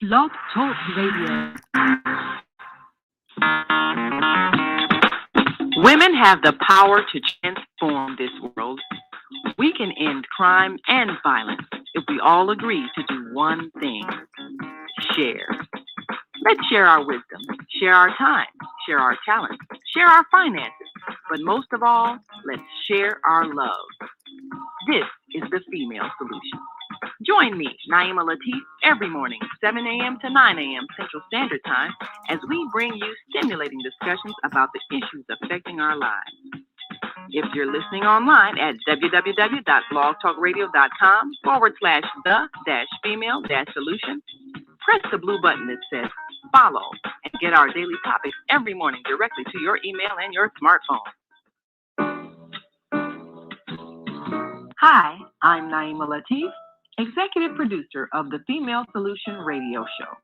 Blog Talk Radio. Women have the power to transform this world. We can end crime and violence if we all agree to do one thing: share. Let's share our wisdom, share our time, share our talents, share our finances, but most of all, let's share our love. This is the Female Solution. Join me, Naima Latif, every morning, 7 a.m. to 9 a.m. Central Standard Time, as we bring you stimulating discussions about the issues affecting our lives. If you're listening online at www.blogtalkradio.com/the-female-solution, press the blue button that says follow and get our daily topics every morning directly to your email and your smartphone. Hi, I'm Naima Latif, executive producer of the Female Solution radio show.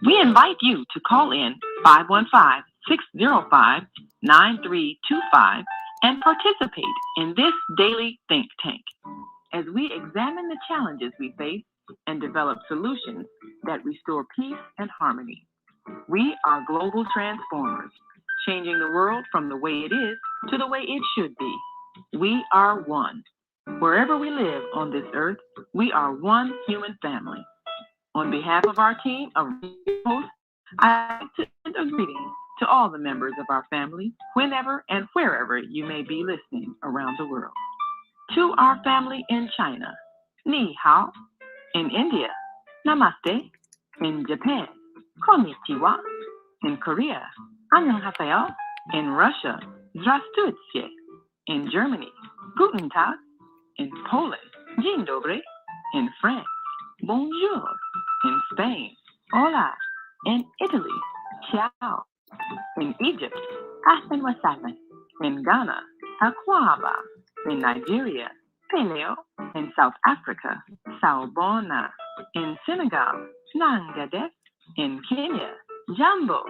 We invite you to call in 515-605-9325 and participate in this daily think tank as we examine the challenges we face and develop solutions that restore peace and harmony. We are global transformers, changing the world from the way it is to the way it should be. We are one. Wherever we live on this earth, we are one human family. On behalf of our team of hosts, I'd like to send a greeting to all the members of our family, whenever and wherever you may be listening around the world. To our family in China, Ni Hao. In India, Namaste. In Japan, Konnichiwa. In Korea, Annyeonghaseyo. In Russia, Здравствуйте. In Germany, Guten Tag. In Poland, Dzień dobry. In France, Bonjour. In Spain, Hola. In Italy, Ciao. In Egypt, Ahlan wa sahlan. In Ghana, Akwaba. In Nigeria, Paleo. In South Africa, Sawubona. In Senegal, Nangadef. In Kenya, Jambo.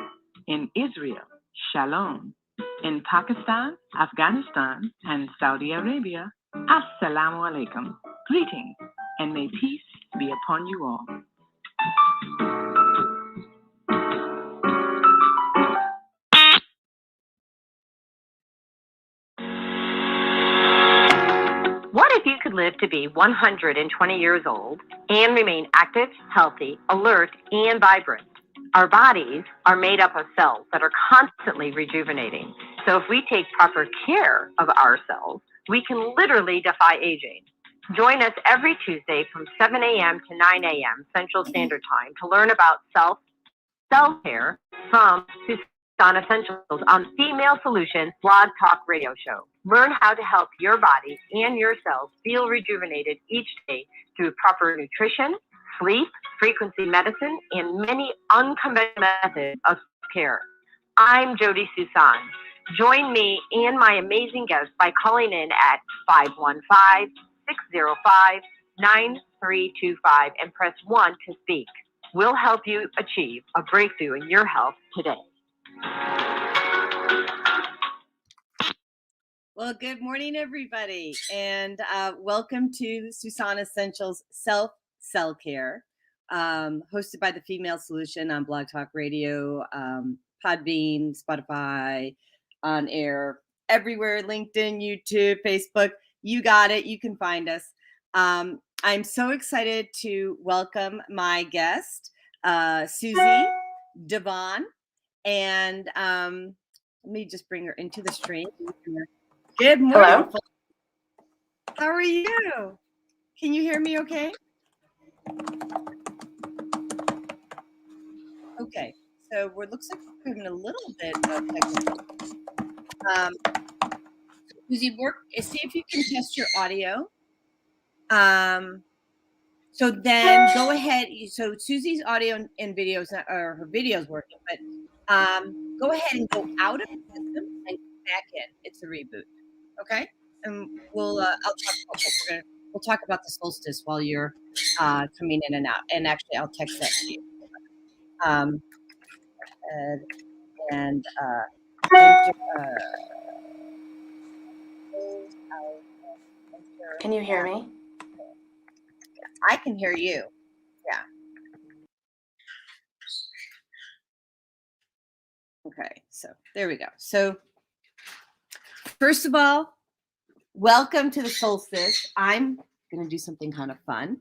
In Israel, Shalom. In Pakistan, Afghanistan, and Saudi Arabia, Assalamu alaikum. Greetings, and may peace be upon you all. What if you could live to be 120 years old and remain active, healthy, alert, and vibrant? Our bodies are made up of cells that are constantly rejuvenating. So if we take proper care of ourselves, we can literally defy aging. Join us every Tuesday from 7 a.m. to 9 a.m. Central Standard Time to learn about self-care from Suson Essentials on Female Solution Blog Talk Radio Show. Learn how to help your body and your cells feel rejuvenated each day through proper nutrition, sleep, frequency medicine, and many unconventional methods of care. I'm Jodi Suson. Join me and my amazing guests by calling in at 515-605-9325 and press 1 to speak. We'll help you achieve a breakthrough in your health today. Well, good morning, everybody, and welcome to Suson Essentials Self-Cell Care, hosted by the Female Solution on Blog Talk Radio, Podbean, Spotify, on air, everywhere, LinkedIn, YouTube, Facebook. You got it. You can find us. I'm so excited to welcome my guest, Suzie DeVaughn, and let me just bring her into the stream. Good morning. Hello. How are you? Can you hear me okay? Okay. So it looks like we're having a little bit of technical. Suzie, see if you can test your audio. So then go ahead. So Suzie's audio and videos, or her video's working, but go ahead and go out of the system and come back in. It's a reboot. Okay, and we'll talk about the solstice while you're coming in and out. And actually, I'll text that to you. Can you hear me? I can hear you. Yeah. Okay, so there we go. So first of all, welcome to the solstice. I'm gonna do something kind of fun.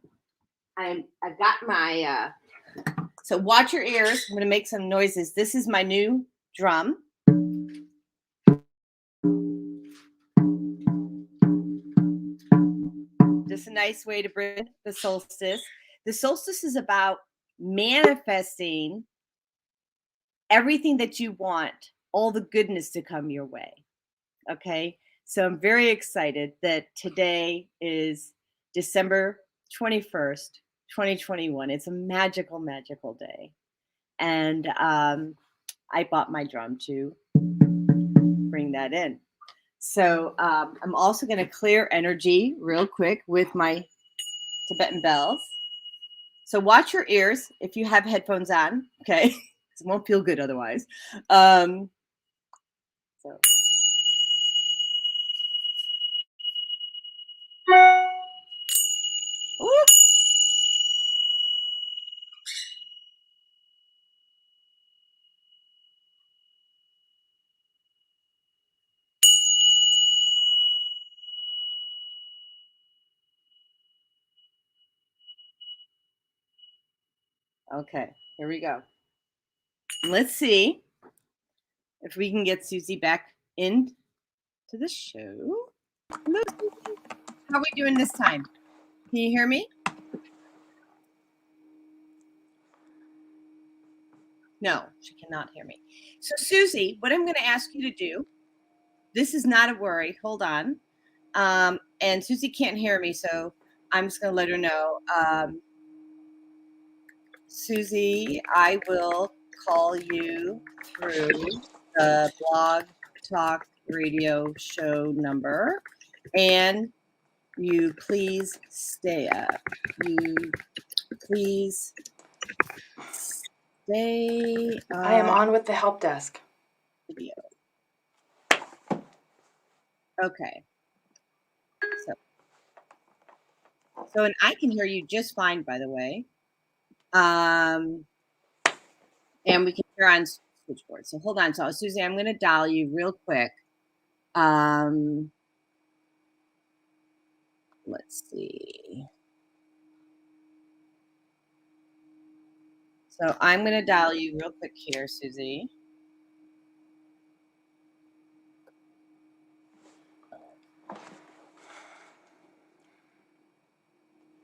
I've got my so watch your ears. I'm gonna make some noises. This is my new drum. Just a nice way to bring the solstice. The solstice is about manifesting everything that you want, all the goodness to come your way. Okay, so I'm very excited that today is December 21st, 2021. It's a magical, magical day. And I bought my drum to bring that in. So I'm also going to clear energy real quick with my Tibetan bells. So watch your ears if you have headphones on, okay? It won't feel good otherwise. So. Ooh. Okay, here we go. Let's see if we can get Suzie back into the show. Hello, Suzie. How are we doing this time? Can you hear me? No, she cannot hear me. So, Suzie, what I'm going to ask you to do, this is not a worry. Hold on. And Suzie can't hear me, so I'm just going to let her know. Suzie, I will call you through the Blog Talk Radio show number, and you please stay up. You please stay up. I am on with the help desk. Video. Okay. So, and I can hear you just fine, by the way. And we can hear on switchboard. So hold on. So Suzie, I'm going to dial you real quick. Let's see. So I'm going to dial you real quick here, Suzie.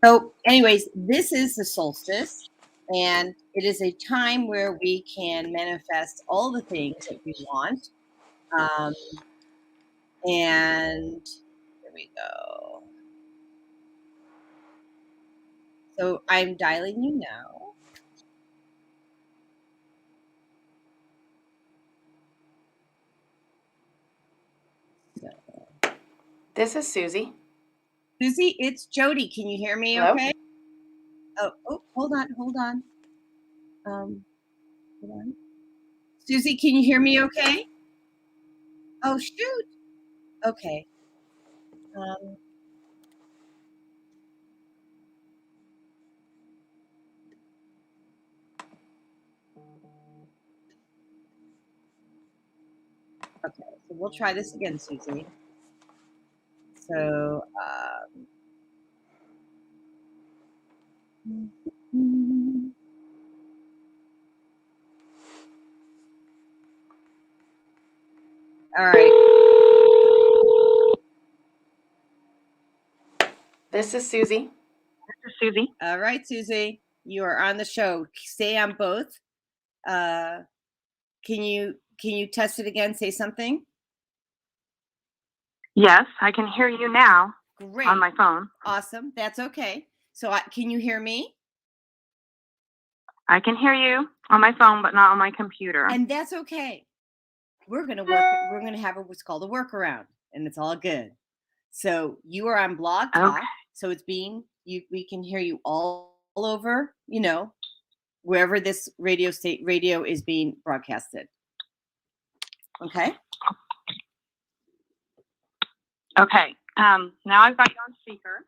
So anyways, this is the solstice, and it is a time where we can manifest all the things that we want. And here we go. So I'm dialing you now. So. This is Suzie. Suzie, it's Jodi. Can you hear me? Hello? Okay. Oh, hold on. Hold on. Suzie, can you hear me? Okay. Oh shoot. Okay. Okay. So we'll try this again, Suzie. So. All right. This is Suzie. This is Suzie. All right, Suzie, you are on the show. Stay on both. Can you test it again? Say something. Yes, I can hear you now. Great. On my phone. Awesome. That's okay. So can you hear me? I can hear you on my phone, but not on my computer. And that's okay. We're going to have what's called a workaround, and it's all good. So you are on Blog Talk. Okay. So it's we can hear you all over, wherever this radio is being broadcasted. Okay. Okay. Now I've got you on speaker.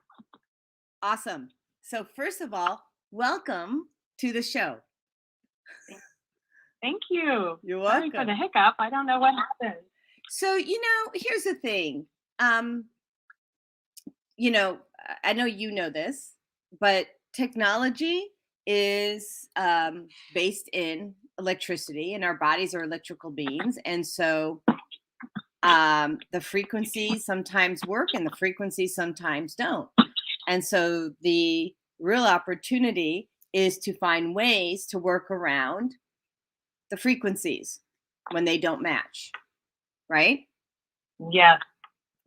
Awesome. So first of all, welcome to the show. Thank you. You're Sorry for welcome. the hiccup. I don't know what happened. So, here's the thing. I know you know this, but technology is based in electricity, and our bodies are electrical beings. And so the frequencies sometimes work and the frequencies sometimes don't. And so the real opportunity is to find ways to work around the frequencies when they don't match, right? Yes.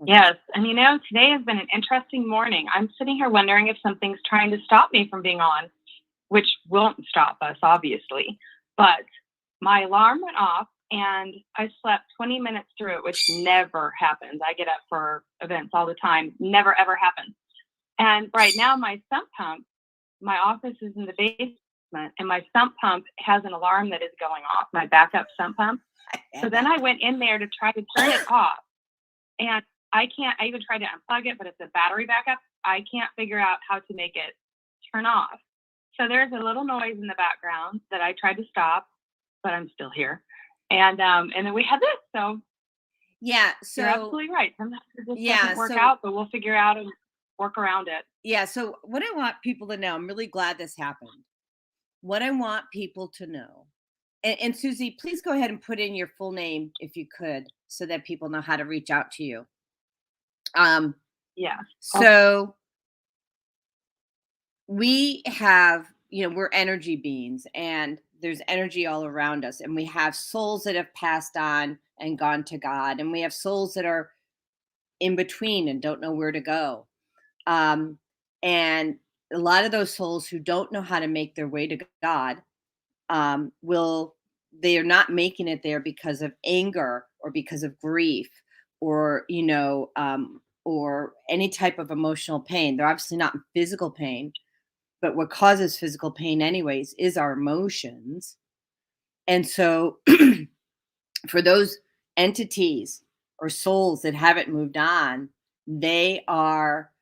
Okay. Yes. And today has been an interesting morning. I'm sitting here wondering if something's trying to stop me from being on, which won't stop us, obviously. But my alarm went off and I slept 20 minutes through it, which never happens. I get up for events all the time. Never, ever happens. And right now, my sump pump, my office is in the basement, and my sump pump has an alarm that is going off, my backup sump pump. So then I went in there to try to turn it off. And I even tried to unplug it, but it's a battery backup. I can't figure out how to make it turn off. So there's a little noise in the background that I tried to stop, but I'm still here. And then we had this. So yeah, so you're absolutely right. Sometimes it just doesn't work out, but we'll figure out and work around it. Yeah. So what I want people to know, I'm really glad this happened. What I want people to know, and Suzie, please go ahead and put in your full name if you could, so that people know how to reach out to you. Yeah. So we have, we're energy beings, and there's energy all around us, and we have souls that have passed on and gone to God, and we have souls that are in between and don't know where to go. And a lot of those souls who don't know how to make their way to God, they are not making it there because of anger or because of grief or, or any type of emotional pain. They're obviously not in physical pain, but what causes physical pain anyways is our emotions. And so for those entities or souls that haven't moved on, they are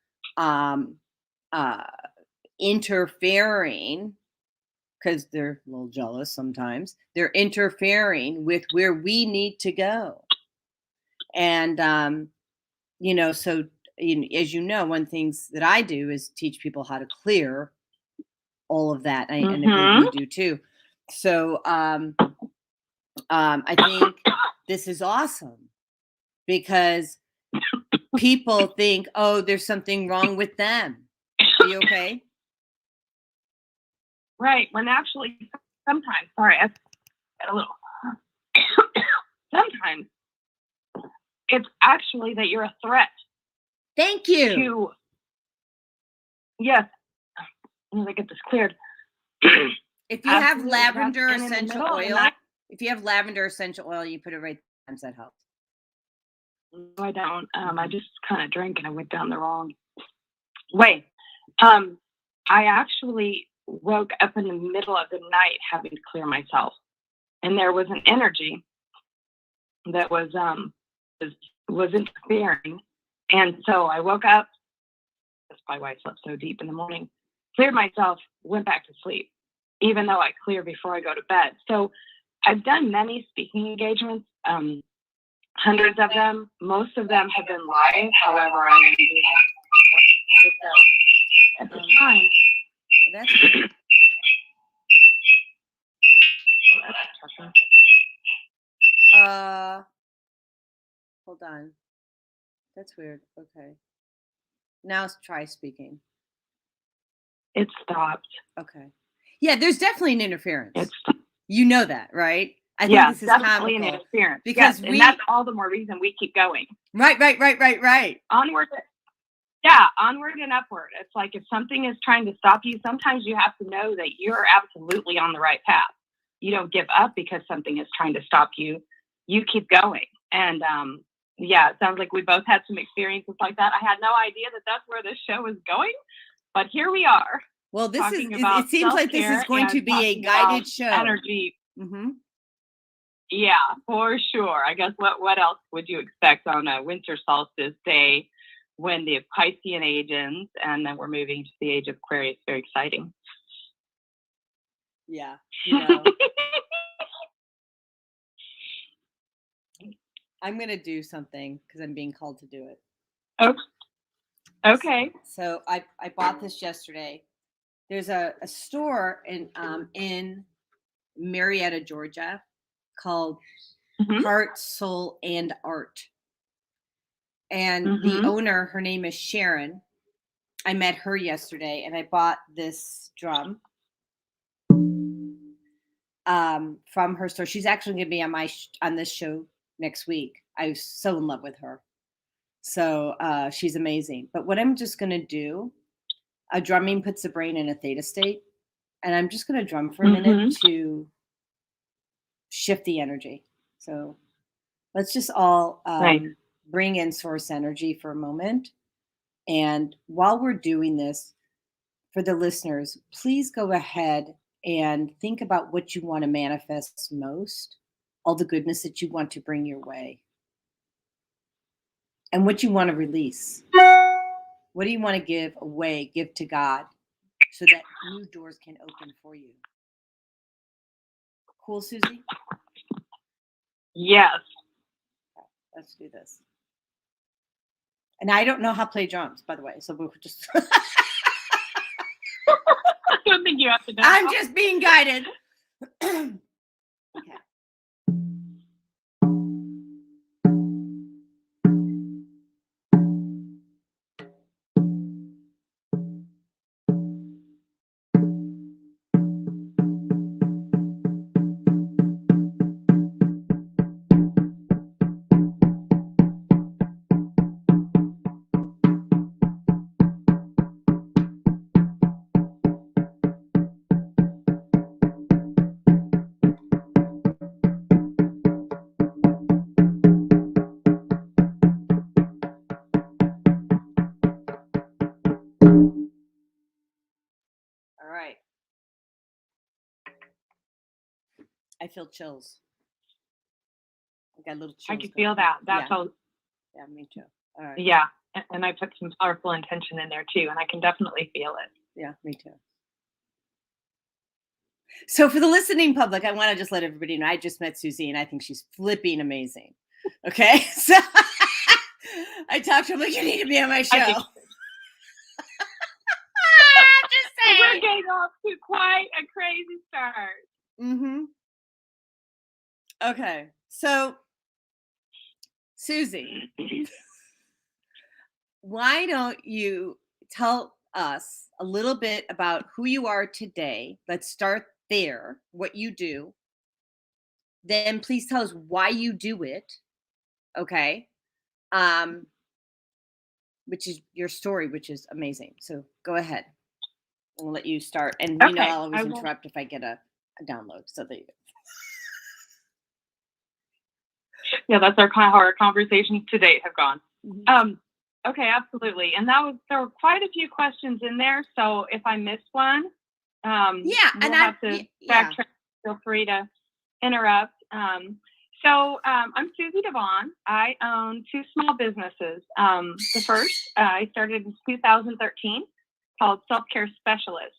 interfering, because they're a little jealous sometimes. They're interfering with where we need to go. And, so as you know, one things that I do is teach people how to clear all of that. And I believe you do too. So I think this is awesome because people think, oh, there's something wrong with them. Are you okay? Right. When actually, sometimes, sorry, I got a little. Sometimes it's actually that you're a threat. Thank you. Yes. Let me get this cleared. If you have lavender essential oil, you put it right there. That helps. No, I don't. I just kind of drank and I went down the wrong way. I actually woke up in the middle of the night having to clear myself, and there was an energy that was interfering, and so I woke up. That's probably why I slept so deep in the morning. Cleared myself, went back to sleep, even though I clear before I go to bed. So I've done many speaking engagements, hundreds of them. Most of them have been live. However, I am doing at the time. That's good. Hold on. That's weird. Okay. Now try speaking. It stopped. Okay. Yeah, there's definitely an interference. It's You know that, right? I think this is definitely comical an interference. because and that's all the more reason we keep going. Right. Onward. Yeah, onward and upward. It's like if something is trying to stop you, sometimes you have to know that you're absolutely on the right path. You don't give up because something is trying to stop you. You keep going. And it sounds like we both had some experiences like that. I had no idea that that's where this show is going, but here we are. Well, it seems like this is going to be a guided show. Energy. Mm-hmm. Yeah, for sure. I guess what else would you expect on a winter solstice day when the Piscean age ends and then we're moving to the age of Aquarius? Very exciting. Yeah. I'm going to do something because I'm being called to do it. Oh, okay. So I bought this yesterday. There's a store in Marietta, Georgia, called Heart, Soul, and Art. And the owner, her name is Sharon. I met her yesterday, and I bought this drum from her store. She's actually going to be on this show next week. I was so in love with her. So she's amazing. But what I'm just going to do, drumming puts the brain in a theta state. And I'm just going to drum for a minute to shift the energy. So let's just all bring in source energy for a moment. And while we're doing this, for the listeners, please go ahead and think about what you want to manifest most, all the goodness that you want to bring your way, and what you want to release. What do you want to give away, give to God, so that new doors can open for you? Cool, Suzie? Yes. Okay, let's do this. And I don't know how to play drums, by the way, so we'll just... I don't think you have to know. I'm just being guided. Okay. All right. I feel chills. I got little chills. I can feel that. That's all. Yeah, me too. All right. Yeah. And I put some powerful intention in there too, and I can definitely feel it. Yeah, me too. So for the listening public, I want to just let everybody know I just met Suzie, and I think she's flipping amazing. Okay, so I talked to her like, you need to be on my show. Just saying. We're getting off to quite a crazy start. Okay, so Suzie, why don't you tell us a little bit about who you are today? Let's start there, what you do. Then please tell us why you do it. Okay. Which is your story, which is amazing. So go ahead. I'm gonna let you start. And you know I'll always interrupt if I get a download. So there you go. Yeah, that's how our conversations to date have gone. Okay, absolutely. And there were quite a few questions in there. So if I missed one, we'll have to backtrack. Feel free to interrupt. So I'm Suzie DeVaughn. I own two small businesses. The first I started in 2013, called Self-Care Specialist.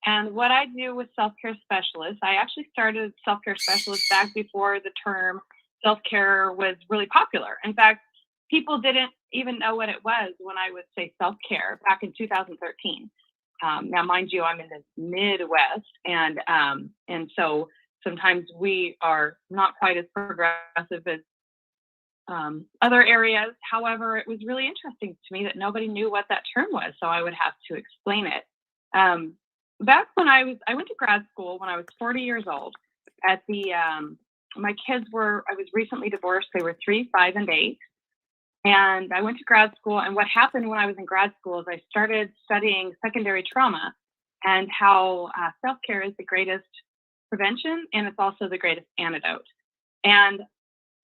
And what I do with Self-Care Specialist, I actually started Self-Care Specialist back before the term self-care was really popular. In fact, people didn't even know what it was when I would say self-care back in 2013. Now, mind you, I'm in the Midwest, and so sometimes we are not quite as progressive as other areas. However, it was really interesting to me that nobody knew what that term was, so I would have to explain it. Back when I went to grad school when I was 40 years old. At the my kids I was recently divorced. They were 3, 5, and 8. And I went to grad school. And what happened when I was in grad school is I started studying secondary trauma and how self-care is the greatest prevention, and it's also the greatest antidote. And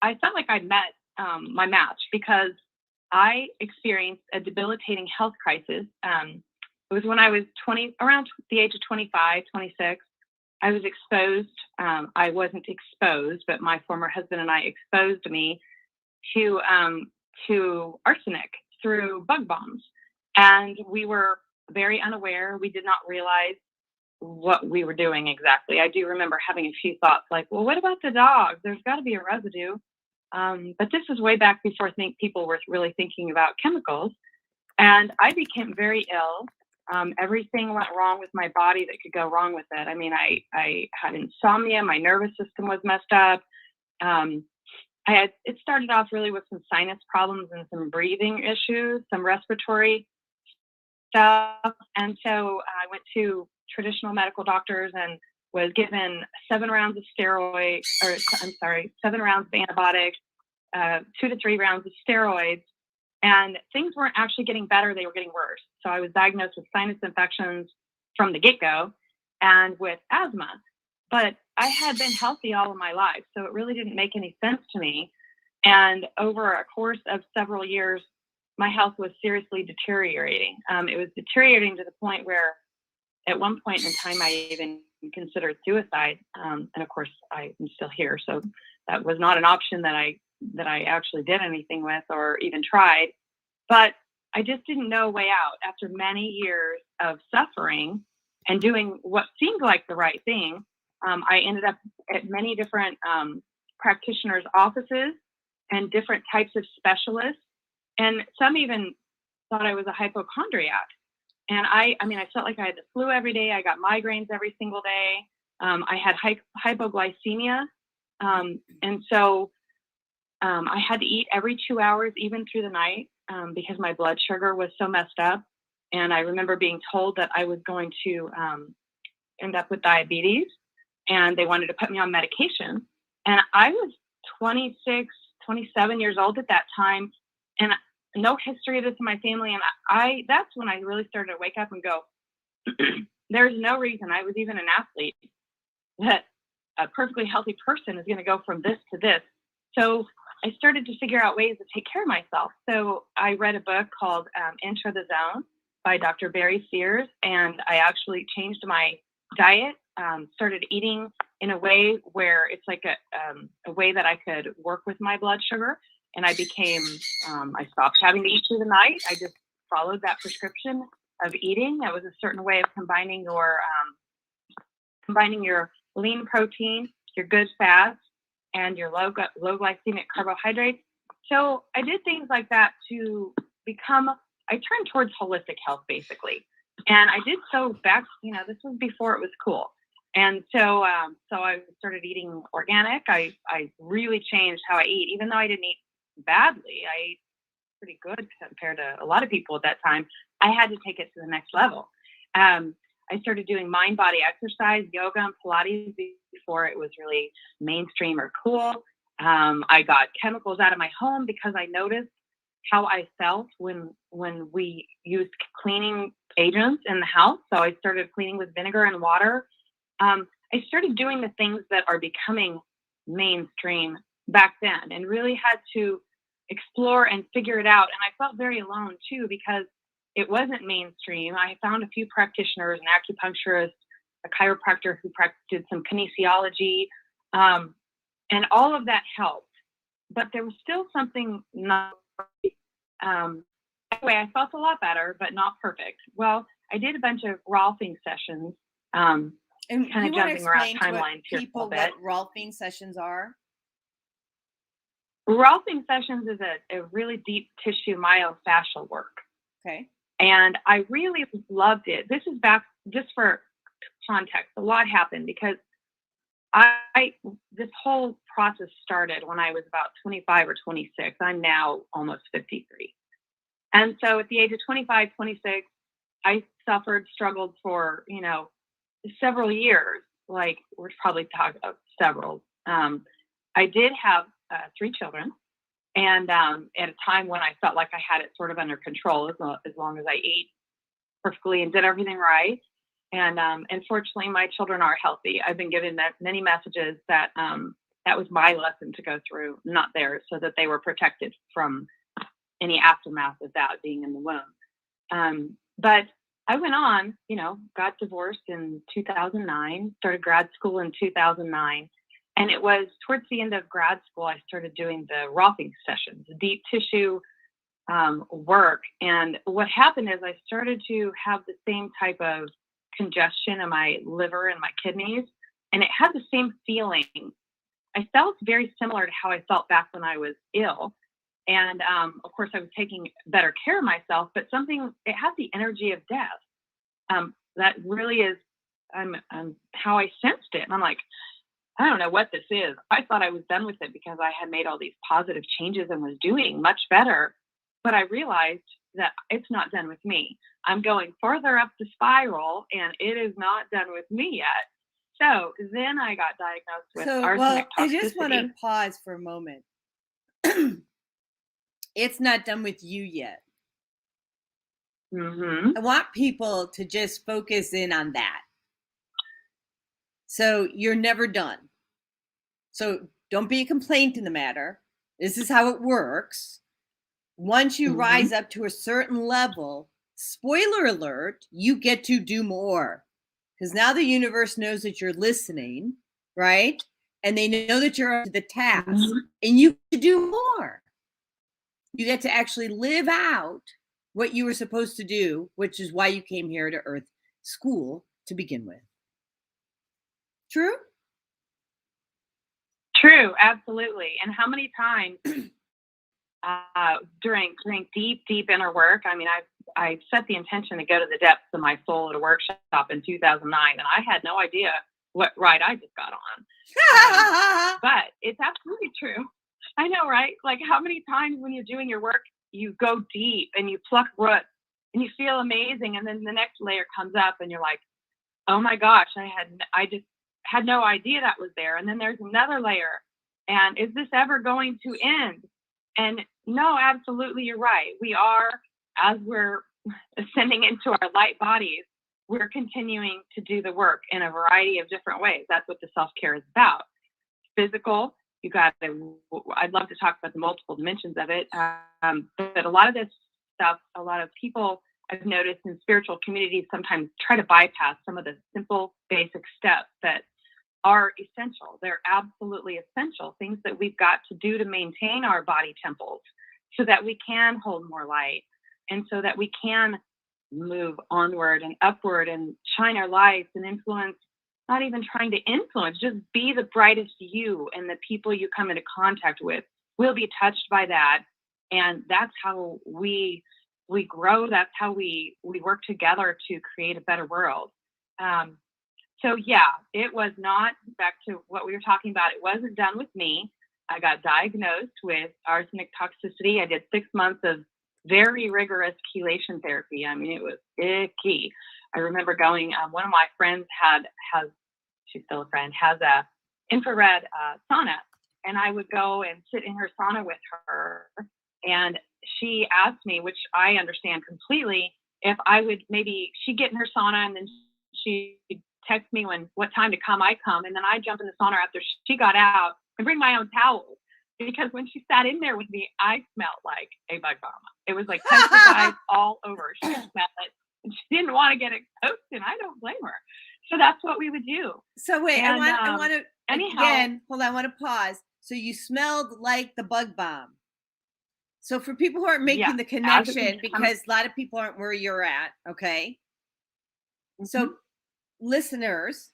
I felt like I'd met my match because I experienced a debilitating health crisis. It was when I was around the age of 25, 26. I was exposed. I wasn't exposed, but my former husband and I exposed me to arsenic through bug bombs. And we were very unaware. We did not realize what we were doing exactly. I do remember having a few thoughts like, well, what about the dog? There's got to be a residue. But this is way back before people were really thinking about chemicals. And I became very ill. Everything went wrong with my body that could go wrong with it. I mean, I had insomnia. My nervous system was messed up. It started off really with some sinus problems and some breathing issues, some respiratory stuff. And so I went to traditional medical doctors and was given 7 rounds of steroids, 7 rounds of antibiotics, 2 to 3 rounds of steroids. And things weren't actually getting better, they were getting worse. So I was diagnosed with sinus infections from the get-go and with asthma. But I had been healthy all of my life, so it really didn't make any sense to me. And over a course of several years, my health was seriously deteriorating. It was deteriorating to the point where at one point in time, I even considered suicide. And of course, I am still here. So that was not an option that I actually did anything with or even tried. But I just didn't know a way out. After many years of suffering and doing what seemed like the right thing, I ended up at many different practitioners' offices and different types of specialists. And some even thought I was a hypochondriac. And I felt like I had the flu every day. I got migraines every single day. I had hypoglycemia. And so I had to eat every 2 hours, even through the night, because my blood sugar was so messed up. And I remember being told that I was going to end up with diabetes, and they wanted to put me on medication. And I was 26, 27 years old at that time, and no history of this in my family. And that's when I really started to wake up and go, there's no reason, I was even an athlete, that a perfectly healthy person is going to go from this to this. So I started to figure out ways to take care of myself. So I read a book called Enter the Zone by Dr. Barry Sears, and I actually changed my diet, started eating in a way where it's like a way that I could work with my blood sugar. And I stopped having to eat through the night. I just followed that prescription of eating. That was a certain way of combining your lean protein, your good fats, and your low glycemic carbohydrates. So I did things like that to I turned towards holistic health, basically. And I did so back, this was before it was cool. And so I started eating organic. I really changed how I eat, even though I didn't eat badly. I ate pretty good compared to a lot of people at that time. I had to take it to the next level. I started doing mind-body exercise, yoga, and Pilates before it was really mainstream or cool. I got chemicals out of my home because I noticed how I felt when we used cleaning agents in the house. So I started cleaning with vinegar and water. I started doing the things that are becoming mainstream back then, and really had to explore and figure it out. And I felt very alone too, because it wasn't mainstream. I found a few practitioners, an acupuncturist, a chiropractor who did some kinesiology, and all of that helped. But there was still something not right. Anyway, I felt a lot better, but not perfect. Well, I did a bunch of Rolfing sessions, and kind of jumping around timelines here a little bit. What Rolfing sessions are? Rolfing sessions is a really deep tissue myofascial work. Okay. And I really loved it. This is back, just for context, a lot happened because this whole process started when I was about 25 or 26. I'm now almost 53. And so at the age of 25, 26, I struggled for, several years. Like, we're probably talking about several. I did have 3 children. And at a time when I felt like I had it sort of under control, as long as I ate perfectly and did everything right. And fortunately, my children are healthy. I've been given many messages that that was my lesson to go through, not theirs, so that they were protected from any aftermath of that being in the womb. But I went on, got divorced in 2009, started grad school in 2009. And it was towards the end of grad school, I started doing the Rolfing sessions, deep tissue work. And what happened is I started to have the same type of congestion in my liver and my kidneys, and it had the same feeling. I felt very similar to how I felt back when I was ill. And of course, I was taking better care of myself, but it had the energy of death. That really is how I sensed it. And I'm like, I don't know what this is. I thought I was done with it because I had made all these positive changes and was doing much better. But I realized that it's not done with me. I'm going further up the spiral, and it is not done with me yet. So then I got diagnosed with arsenic toxicity. I just want to pause for a moment. It's not done with you yet. Mm-hmm. I want people to just focus in on that. So you're never done. So don't be a complaint in the matter. This is how it works. Once you rise up to a certain level, spoiler alert, you get to do more. Because now the universe knows that you're listening, right? And they know that you're up to the task, and you get to do more. You get to actually live out what you were supposed to do, which is why you came here to Earth School to begin with. True? True, absolutely. And how many times during deep inner work, I mean, I set the intention to go to the depths of my soul at a workshop in 2009, and I had no idea what ride I just got on. But it's absolutely true. I know, right? Like, how many times when you're doing your work, you go deep and you pluck roots and you feel amazing, and then the next layer comes up and you're like, oh my gosh, I just had no idea that was there. And then there's another layer, and is this ever going to end? And no, absolutely, you're right. We are, as we're ascending into our light bodies, we're continuing to do the work in a variety of different ways. That's what the self-care is about. Physical, I'd love to talk about the multiple dimensions of it. But a lot of this stuff, a lot of people I've noticed in spiritual communities sometimes try to bypass some of the simple, basic steps that are essential. They're absolutely essential, things that we've got to do to maintain our body temples so that we can hold more light and so that we can move onward and upward and shine our lights and influence, not even trying to influence, just be the brightest you, and the people you come into contact with will be touched by that. And that's how we grow. That's how we work together to create a better world. So yeah, it was not, back to what we were talking about, it wasn't done with me. I got diagnosed with arsenic toxicity. I did 6 months of very rigorous chelation therapy. I mean, it was icky. I remember going, one of my friends she's still a friend, has a infrared sauna, and I would go and sit in her sauna with her. And she asked me, which I understand completely, if I would she'd get in her sauna and then she'd text me what time to come. I come, and then I jump in the sauna after she got out and bring my own towels, because when she sat in there with me, I smelled like a bug bomb. It was like pesticides all over. She smelled it, and she didn't want to get exposed, and I don't blame her. So that's what we would do. So wait, and, I want to anyhow, again. Hold on, I want to pause. So you smelled like the bug bomb. So for people who aren't making the connection, because a lot of people aren't where you're at, okay? So listeners,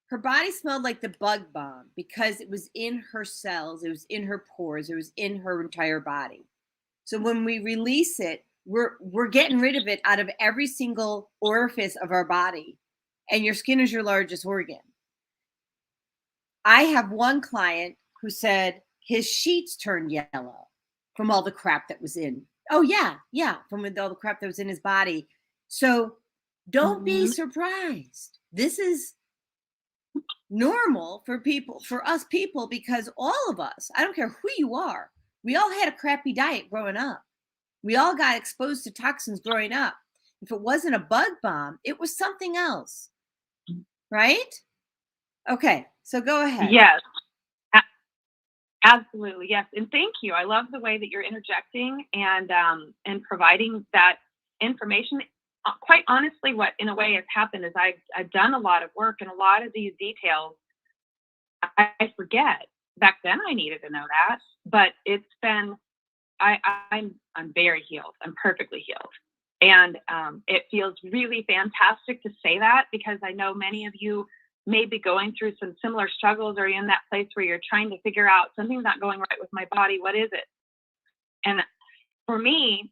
her body smelled like the bug bomb because it was in her cells, it was in her pores, it was in her entire body. So when we release it, we're getting rid of it out of every single orifice of our body, and your skin is your largest organ. I have one client who said his sheets turned yellow from all the crap that was in. Oh yeah, from all the crap that was in his body. So don't be surprised. This is normal for us people, because all of us, I don't care who you are, we all had a crappy diet growing up. We all got exposed to toxins growing up. If it wasn't a bug bomb, it was something else. Right? Okay, so go ahead. Yes. Absolutely. Yes. And thank you. I love the way that you're interjecting and providing that information. Quite honestly, what in a way has happened is I've done a lot of work, and a lot of these details I forget. Back then I needed to know that, but it's been, I'm very healed. I'm perfectly healed. And it feels really fantastic to say that, because I know many of you maybe going through some similar struggles, or in that place where you're trying to figure out something's not going right with my body. What is it? And for me,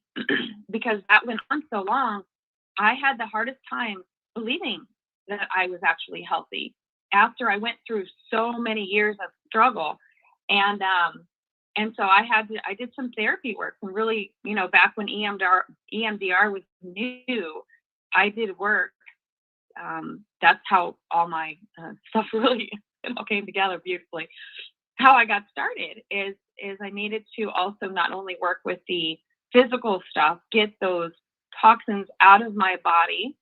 because that went on so long, I had the hardest time believing that I was actually healthy after I went through so many years of struggle. And so I did some therapy work, and really, back when EMDR was new, I did work. That's how all my stuff really came together beautifully. How I got started is I needed to also not only work with the physical stuff, get those toxins out of my body.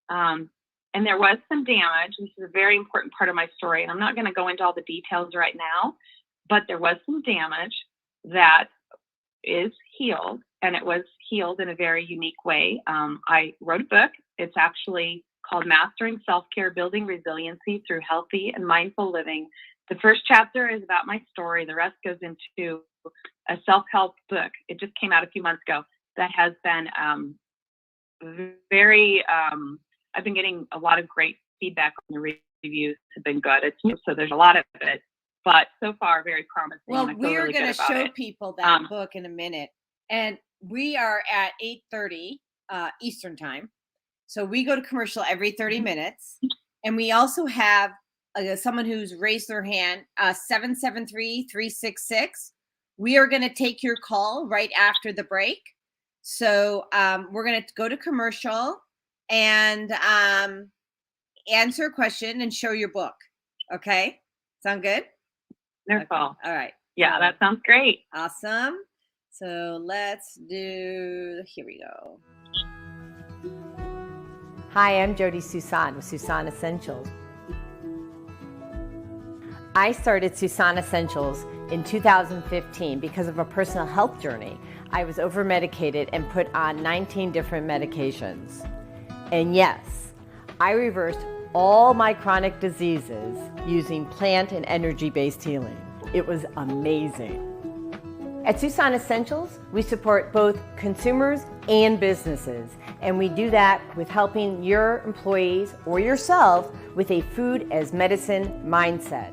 And there was some damage. This is a very important part of my story. And I'm not going to go into all the details right now, but there was some damage that is healed, and it was healed in a very unique way. I wrote a book. It's actually called Mastering Self-Care, Building Resiliency Through Healthy and Mindful Living. The first chapter is about my story. The rest goes into a self-help book. It just came out a few months ago that has been I've been getting a lot of great feedback on the reviews. Have been good. So there's a lot of it, but so far very promising. Well, we're going to show people that book in a minute, and we are at 8:30 Eastern time. So we go to commercial every 30 minutes, and we also have someone who's raised their hand, 773-366. We are going to take your call right after the break. So we're going to go to commercial and answer a question and show your book. Okay? Sound good? Wonderful. Okay. All right. Yeah, that sounds great. Awesome. So let's do, here we go. Hi, I'm Jodi Suson with Suson Essentials. I started Suson Essentials in 2015 because of a personal health journey. I was over-medicated and put on 19 different medications. And yes, I reversed all my chronic diseases using plant and energy-based healing. It was amazing. At Suson Essentials, we support both consumers and businesses, and we do that with helping your employees or yourself with a food as medicine mindset.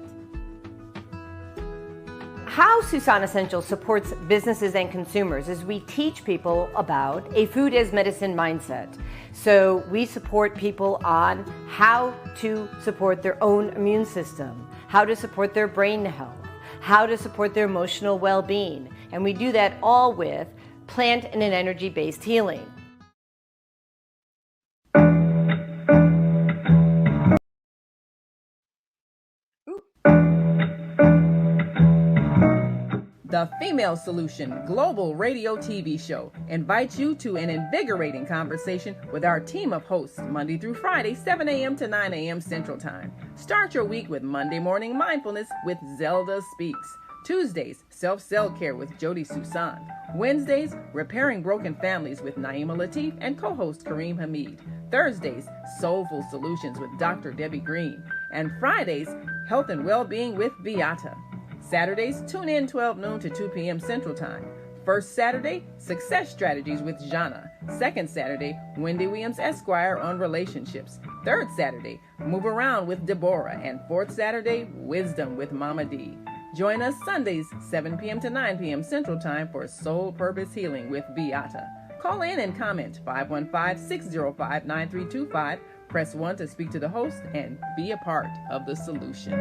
How Suson Essentials supports businesses and consumers is we teach people about a food as medicine mindset. So we support people on how to support their own immune system, how to support their brain health, how to support their emotional well-being. And we do that all with plant and an energy-based healing. The Female Solution Global Radio TV Show invites you to an invigorating conversation with our team of hosts Monday through Friday, 7 a.m. to 9 a.m. Central Time. Start your week with Monday Morning Mindfulness with Zelda Speaks. Tuesdays, Self-Cell Care with Jodi Suson. Wednesdays, Repairing Broken Families with Naima Latif and co-host Kareem Hamid. Thursdays, Soulful Solutions with Dr. Debbie Green. And Fridays, Health and Wellbeing with Beata. Saturdays, tune in 12 noon to 2 p.m. Central Time. First Saturday, Success Strategies with Jana. Second Saturday, Wendy Williams Esquire on relationships. Third Saturday, Move Around with Deborah. And fourth Saturday, Wisdom with Mama D. Join us Sundays, 7 p.m. to 9 p.m. Central Time for Soul Purpose Healing with Beata. Call in and comment 515-605-9325. Press 1 to speak to the host and be a part of the solution.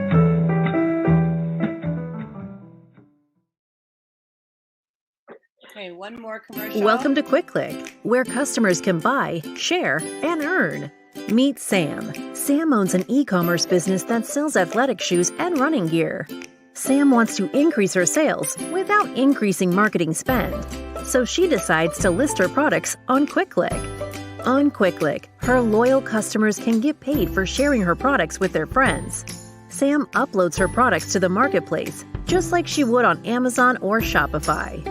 Okay, one more commercial. Welcome to Quick Click, where customers can buy, share, and earn. Meet Sam. Sam owns an e-commerce business that sells athletic shoes and running gear. Sam wants to increase her sales without increasing marketing spend, so she decides to list her products on Quick Click. On Quick Click, her loyal customers can get paid for sharing her products with their friends. Sam uploads her products to the marketplace, just like she would on Amazon or Shopify.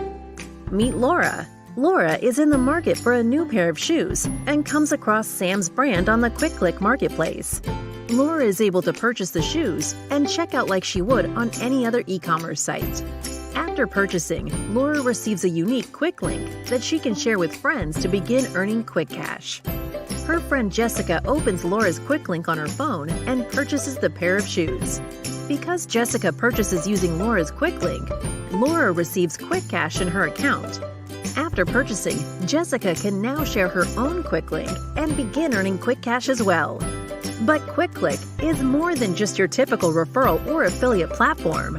Meet Laura. Laura is in the market for a new pair of shoes and comes across Sam's brand on the Quick Click marketplace. Laura is able to purchase the shoes and check out like she would on any other e-commerce site. After purchasing, Laura receives a unique Quick link that she can share with friends to begin earning quick cash. Her friend Jessica opens Laura's quick link on her phone and purchases the pair of shoes. Because Jessica purchases using Laura's quick link, Laura receives quick cash in her account. After purchasing, Jessica can now share her own quick link and begin earning quick cash as well. But QuickClick is more than just your typical referral or affiliate platform.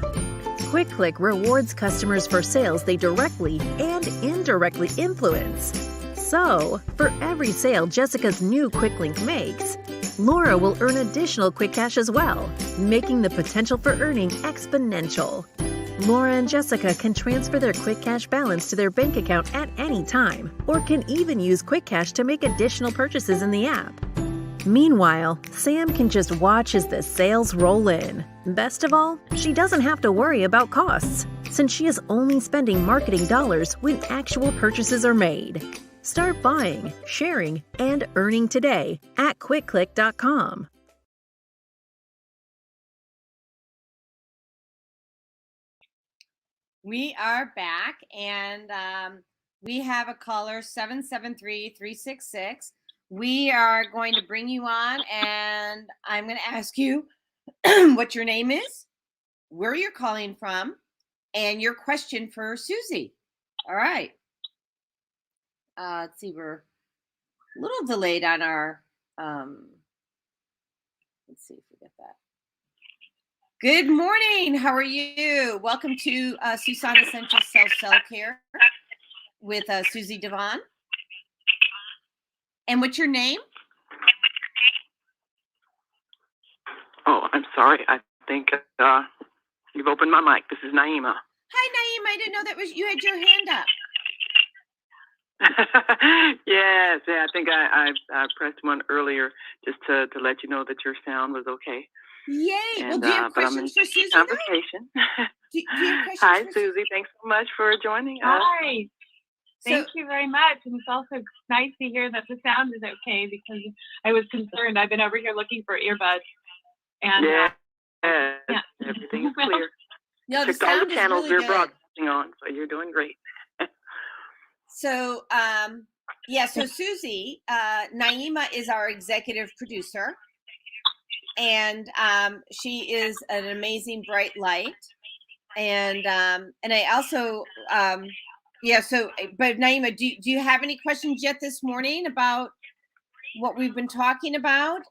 QuickClick rewards customers for sales they directly and indirectly influence. So, for every sale Jessica's new quick link makes, Laura will earn additional quick cash as well, making the potential for earning exponential. Laura and Jessica can transfer their quick cash balance to their bank account at any time, or can even use quick cash to make additional purchases in the app. Meanwhile, Sam can just watch as the sales roll in. Best of all, she doesn't have to worry about costs, since she is only spending marketing dollars when actual purchases are made. Start buying, sharing, and earning today at quickclick.com. We are back, and we have a caller, 773-366. We are going to bring you on, and I'm going to ask you what your name is, where you're calling from, and your question for Suzie. All right. Let's see, we're a little delayed on our, let's see if we get that. Good morning. How are you? Welcome to Suson Essential Self-Care with Suzie DeVaughn. And what's your name? Oh, I'm sorry. I think you've opened my mic. This is Naima. Hi, Naima. I didn't know that was you had your hand up. Yes, yeah. I think I pressed one earlier just to let you know that your sound was okay. Yay! And, well, do you have questions for Suzie? Conversation. Do you have questions? Hi, for Suzie. Thanks so much for joining us. Hi. Thank you very much. And it's also nice to hear that the sound is okay, because I was concerned. I've been over here looking for earbuds. And yeah, everything's clear. No, the Checked all sound the channels is we're really good. broadcasting on, so you're doing great. So, so Suzie, Naima is our executive producer, and she is an amazing bright light. And I also, but Naima, do you have any questions yet this morning about what we've been talking about,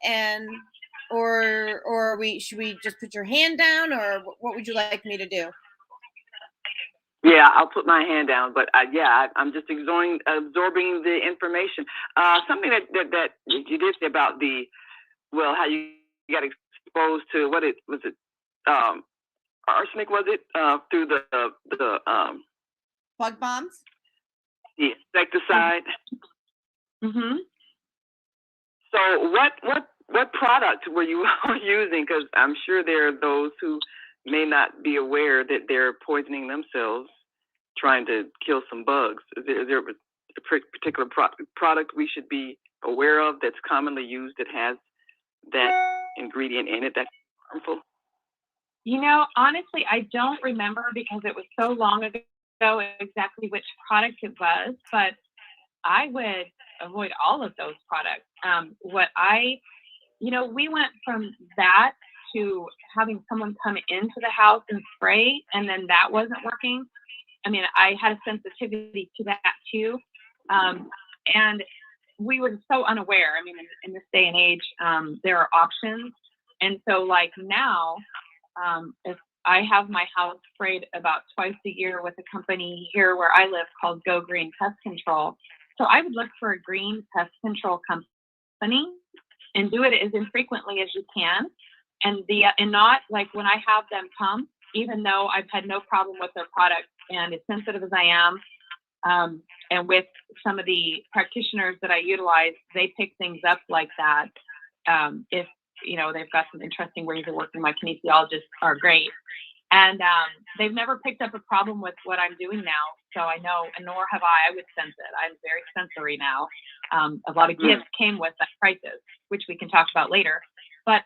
or should we just put your hand down, or what would you like me to do? Yeah, I'll put my hand down, but I'm just absorbing the information. Something that you did say about how you got exposed to arsenic, was it through the bug bombs? The insecticide. Mm-hmm. So what product were you using? Because I'm sure there are those who may not be aware that they're poisoning themselves trying to kill some bugs. Is there a particular product we should be aware of that's commonly used that has that ingredient in it that's harmful? You know, honestly, I don't remember, because it was so long ago exactly which product it was, but I would avoid all of those products. We went from that to having someone come into the house and spray, and then that wasn't working. I mean, I had a sensitivity to that too. And we were so unaware. I mean, in this day and age, there are options. And so like now, if I have my house sprayed about twice a year with a company here where I live called Go Green Pest Control. So I would look for a green pest control company and do it as infrequently as you can. And not like when I have them come, even though I've had no problem with their product, and as sensitive as I am, and with some of the practitioners that I utilize, they pick things up like that. If they've got some interesting ways of working. My kinesiologists are great, and they've never picked up a problem with what I'm doing now. So I know, and nor have I. I would sense it. I'm very sensory now. A lot of gifts came with that crisis, which we can talk about later. But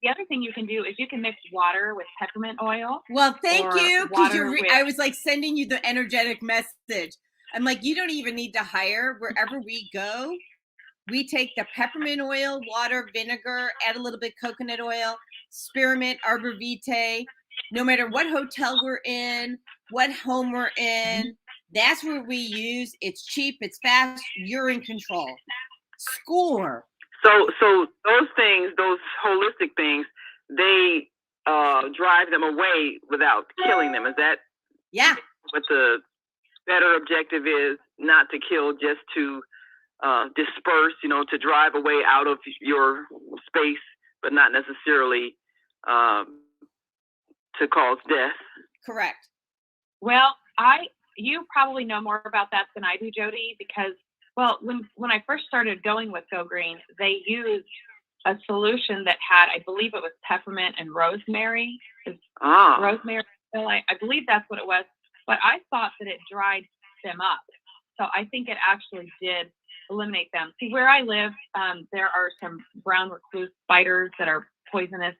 the other thing you can do is you can mix water with peppermint oil. Well, thank you, because I was like sending you the energetic message. I'm like, you don't even need to hire. Wherever we go, we take the peppermint oil, water, vinegar, add a little bit coconut oil, spearmint, arbor vitae. No matter what hotel we're in, what home we're in, that's what we use. It's cheap, it's fast, you're in control. Score. So those things, those holistic things, they drive them away without killing them. Is that what the better objective is? Not to kill, just to disperse, to drive away out of your space, but not necessarily to cause death. Correct. Well, you probably know more about that than I do, Jodi, because, well, when I first started going with Go Green, they used a solution that had, I believe it was peppermint and rosemary. Rosemary, I believe that's what it was. But I thought that it dried them up. So I think it actually did eliminate them. See, where I live, there are some brown recluse spiders that are poisonous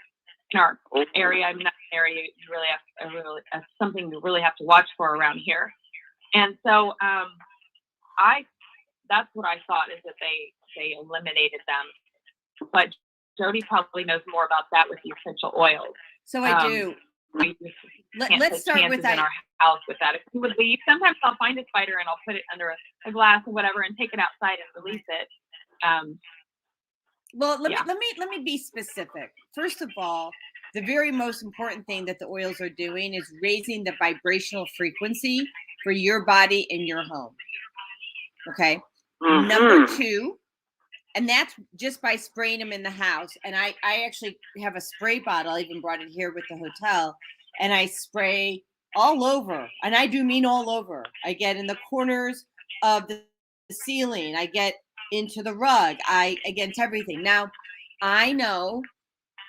in our area. I mean, that's an area you really have something you really have to watch for around here. And so that's what I thought, is that they eliminated them. But Jodi probably knows more about that with the essential oils. So I do. Let's start with that. In our house with that. Sometimes I'll find a spider and I'll put it under a glass or whatever and take it outside and release it. Well, let me be specific. First of all, the very most important thing that the oils are doing is raising the vibrational frequency for your body and your home. Okay. Mm-hmm. Number two, and that's just by spraying them in the house. And I actually have a spray bottle. I even brought it here with the hotel, and I spray all over. And I do mean all over. I get in the corners of the ceiling. I get into the rug. I against everything. Now, I know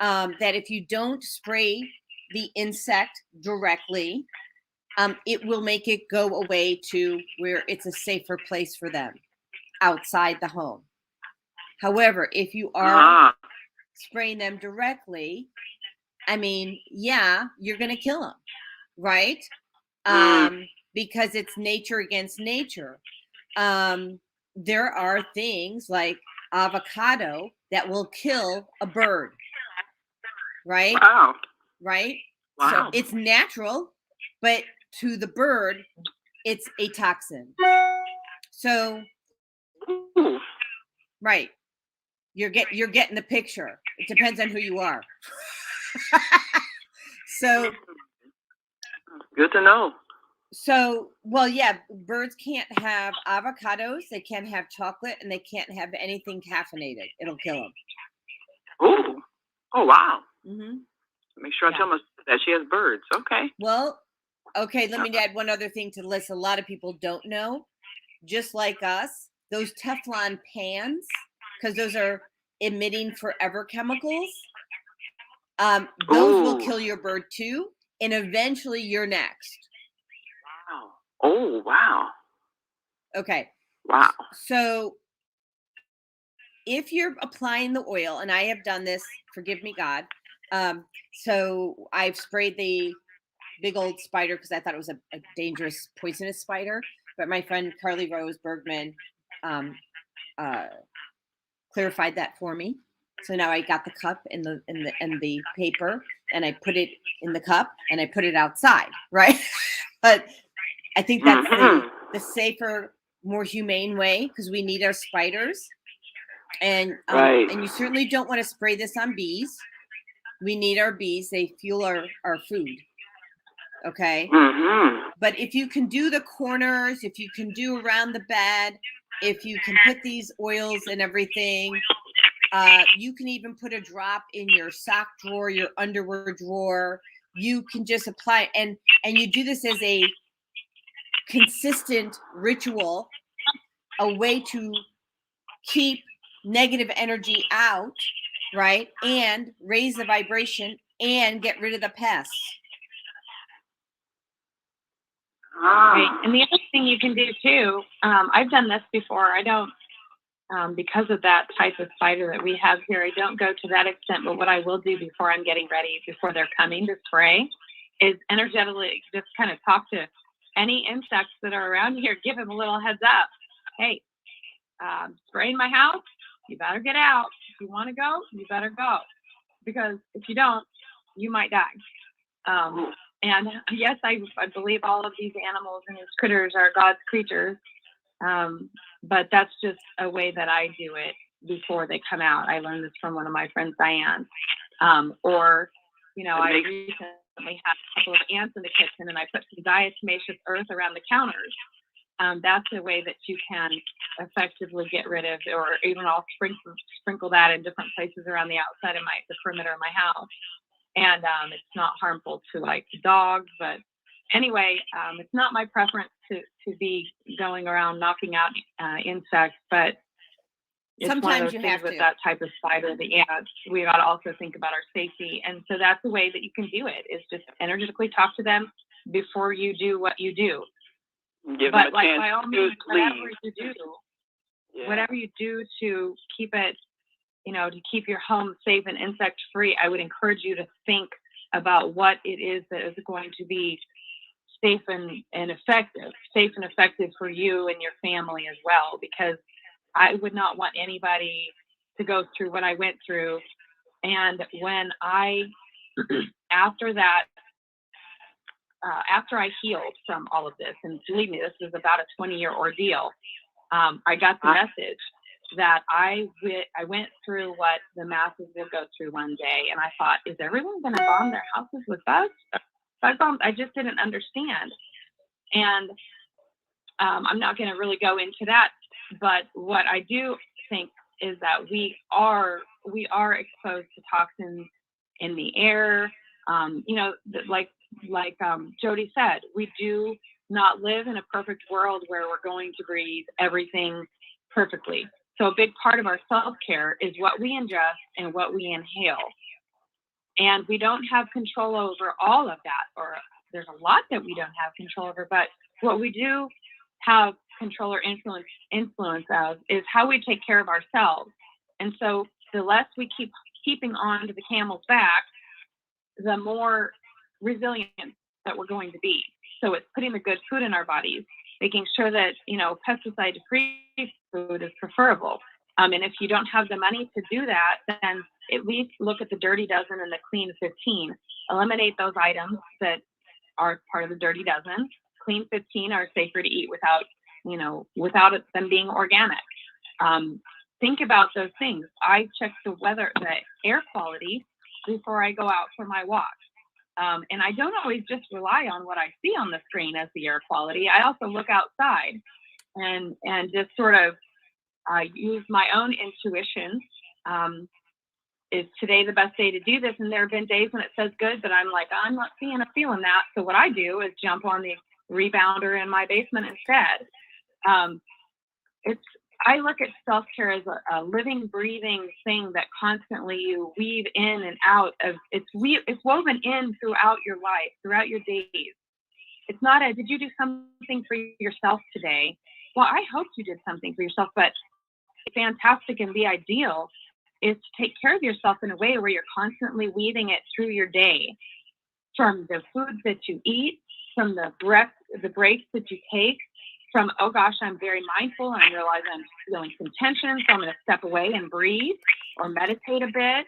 that if you don't spray the insect directly, it will make it go away to where it's a safer place for them outside the home. However, if you are spraying them directly, I mean, you're going to kill them, right? Because it's nature against nature. There are things like avocado that will kill a bird, right? Wow. Right? Wow. So it's natural, but to the bird, it's a toxin. So, right. You're getting the picture. It depends on who you are. So good to know. So, birds can't have avocados, they can't have chocolate, and they can't have anything caffeinated. It'll kill them. Oh, wow. Mm-hmm. Make sure I tell my sister that she has birds. Okay. Well, okay, let me add one other thing to the list. A lot of people don't know, just like us, those Teflon pans, because those are emitting forever chemicals, those will kill your bird too, and eventually you're next. Wow. Oh, wow. Okay. Wow. So if you're applying the oil, and I have done this, forgive me, God. So I've sprayed the big old spider because I thought it was a dangerous, poisonous spider. But my friend Carly Rose Bergman clarified that for me. So now I got the cup and the paper, and I put it in the cup and I put it outside, right? But I think that's the safer, more humane way, because we need our spiders, and and you certainly don't want to spray this on bees. We need our bees; they fuel our food. Okay. But if you can do the corners, if you can do around the bed, if you can put these oils and everything, you can even put a drop in your sock drawer, your underwear drawer. You can just apply, and you do this as a consistent ritual, a way to keep negative energy out, right? And raise the vibration and get rid of the pests. Right. And the other thing you can do too, I've done this before. I don't, because of that type of spider that we have here, I don't go to that extent. But what I will do before I'm getting ready, before they're coming to spray, is energetically just kind of talk to any insects that are around here. Give them a little heads up. Hey, spraying my house. you better get out. If you want to go, you better go. Because if you don't, you might die. And yes, I believe all of these animals and these critters are God's creatures. But that's just a way that I do it before they come out. I learned this from one of my friends, Diane. Or, you know, I recently had a couple of ants in the kitchen and I put some diatomaceous earth around the counters. That's a way that you can effectively get rid of, or even I'll sprinkle that in different places around the outside of the perimeter of my house. And it's not harmful to like dogs, but anyway, it's not my preference to be going around knocking out insects, but it's sometimes one of those you things have with to. that type of spider, the ants, we got to also think about our safety. And so that's a way that you can do it, is just energetically talk to them before you do what you do. Give But them a like, chance by all to means, leave. whatever you do to keep it, you know, to keep your home safe and insect free, I would encourage you to think about what it is that is going to be safe and effective for you and your family as well, because I would not want anybody to go through what I went through. And when after I healed from all of this, and believe me, this was about a 20-year ordeal, I got the message that I went through what the masses will go through one day. And I thought, is everyone going to bomb their houses with bugs? I just didn't understand. And I'm not going to really go into that. But what I do think is that we are exposed to toxins in the air. You know, like Jodi said, we do not live in a perfect world where we're going to breathe everything perfectly. So a big part of our self-care is what we ingest and what we inhale. And we don't have control over all of that, or there's a lot that we don't have control over, but what we do have control or influence of is how we take care of ourselves. And so the less we keeping on to the camel's back, the more resilient that we're going to be. So it's putting the good food in our bodies, making sure that, you know, pesticide-free food is preferable. And if you don't have the money to do that, then at least look at the dirty dozen and the clean 15. Eliminate those items that are part of the dirty dozen. Clean 15 are safer to eat without them being organic. Think about those things. I check the air quality before I go out for my walk. And I don't always just rely on what I see on the screen as the air quality. I also look outside and just sort of use my own intuition. Is today the best day to do this? And there have been days when it says good, but I'm like, I'm not seeing or feeling that. So what I do is jump on the rebounder in my basement instead. I look at self-care as a living, breathing thing that constantly you weave in and out of. It's woven in throughout your life, throughout your days. It's not did you do something for yourself today? Well, I hope you did something for yourself, but fantastic and the ideal is to take care of yourself in a way where you're constantly weaving it through your day, from the foods that you eat, from the breaks that you take, from, oh gosh, I'm very mindful and I realize I'm feeling some tension, so I'm going to step away and breathe or meditate a bit.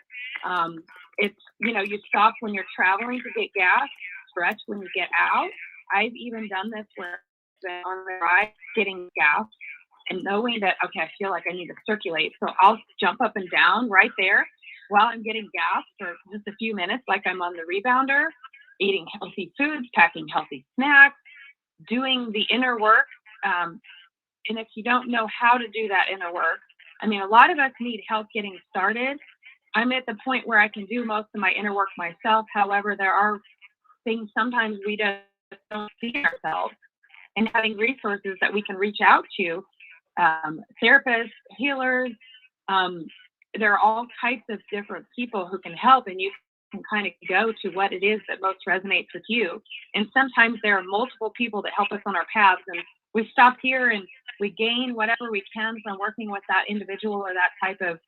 It's, you know, you stop when you're traveling to get gas, stretch when you get out. I've even done this where I've been on the ride getting gas and knowing that, okay, I feel like I need to circulate. So I'll jump up and down right there while I'm getting gas for just a few minutes, like I'm on the rebounder, eating healthy foods, packing healthy snacks, doing the inner work. And if you don't know how to do that inner work, I mean, a lot of us need help getting started. I'm at the point where I can do most of my inner work myself. However, there are things sometimes we just don't see ourselves, and having resources that we can reach out to, therapists, healers, there are all types of different people who can help, and you can kind of go to what it is that most resonates with you. And sometimes there are multiple people that help us on our paths, and we stop here and we gain whatever we can from working with that individual or that type of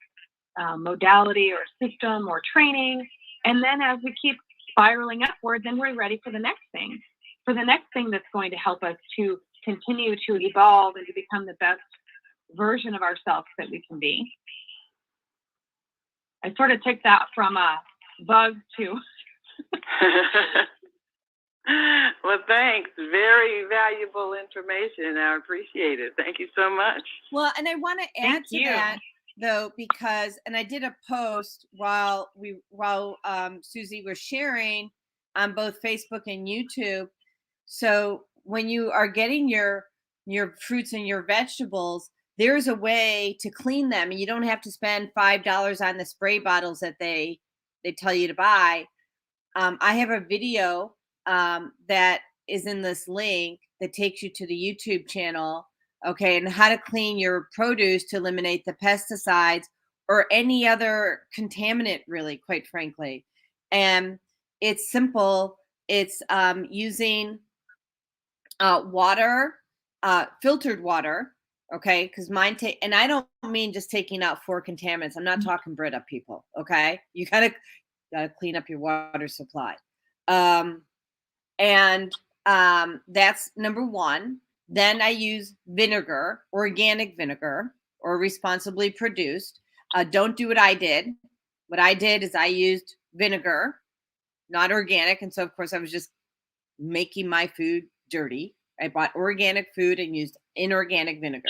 modality or system or training. And then as we keep spiraling upward, then we're ready for the next thing that's going to help us to continue to evolve and to become the best version of ourselves that we can be. I sort of took that from a bug to. Well, thanks. Very valuable information. I appreciate it. Thank you so much. Well, and I want to add Thank to you. that though, because, and I did a post while Suzie was sharing on both Facebook and YouTube. So when you are getting your fruits and your vegetables, there's a way to clean them, and you don't have to spend $5 on the spray bottles that they tell you to buy. I have a video that is in this link that takes you to the YouTube channel, okay, and how to clean your produce to eliminate the pesticides or any other contaminant, really, quite frankly. And it's simple. It's using water, filtered water, okay, because mine and I don't mean just taking out 4 contaminants. I'm not talking Brita, people, okay? You gotta clean up your water supply. And that's number 1. Then I use vinegar, organic vinegar, or responsibly produced. Don't do what I did. What I did is I used vinegar, not organic. And so, of course, I was just making my food dirty. I bought organic food and used inorganic vinegar.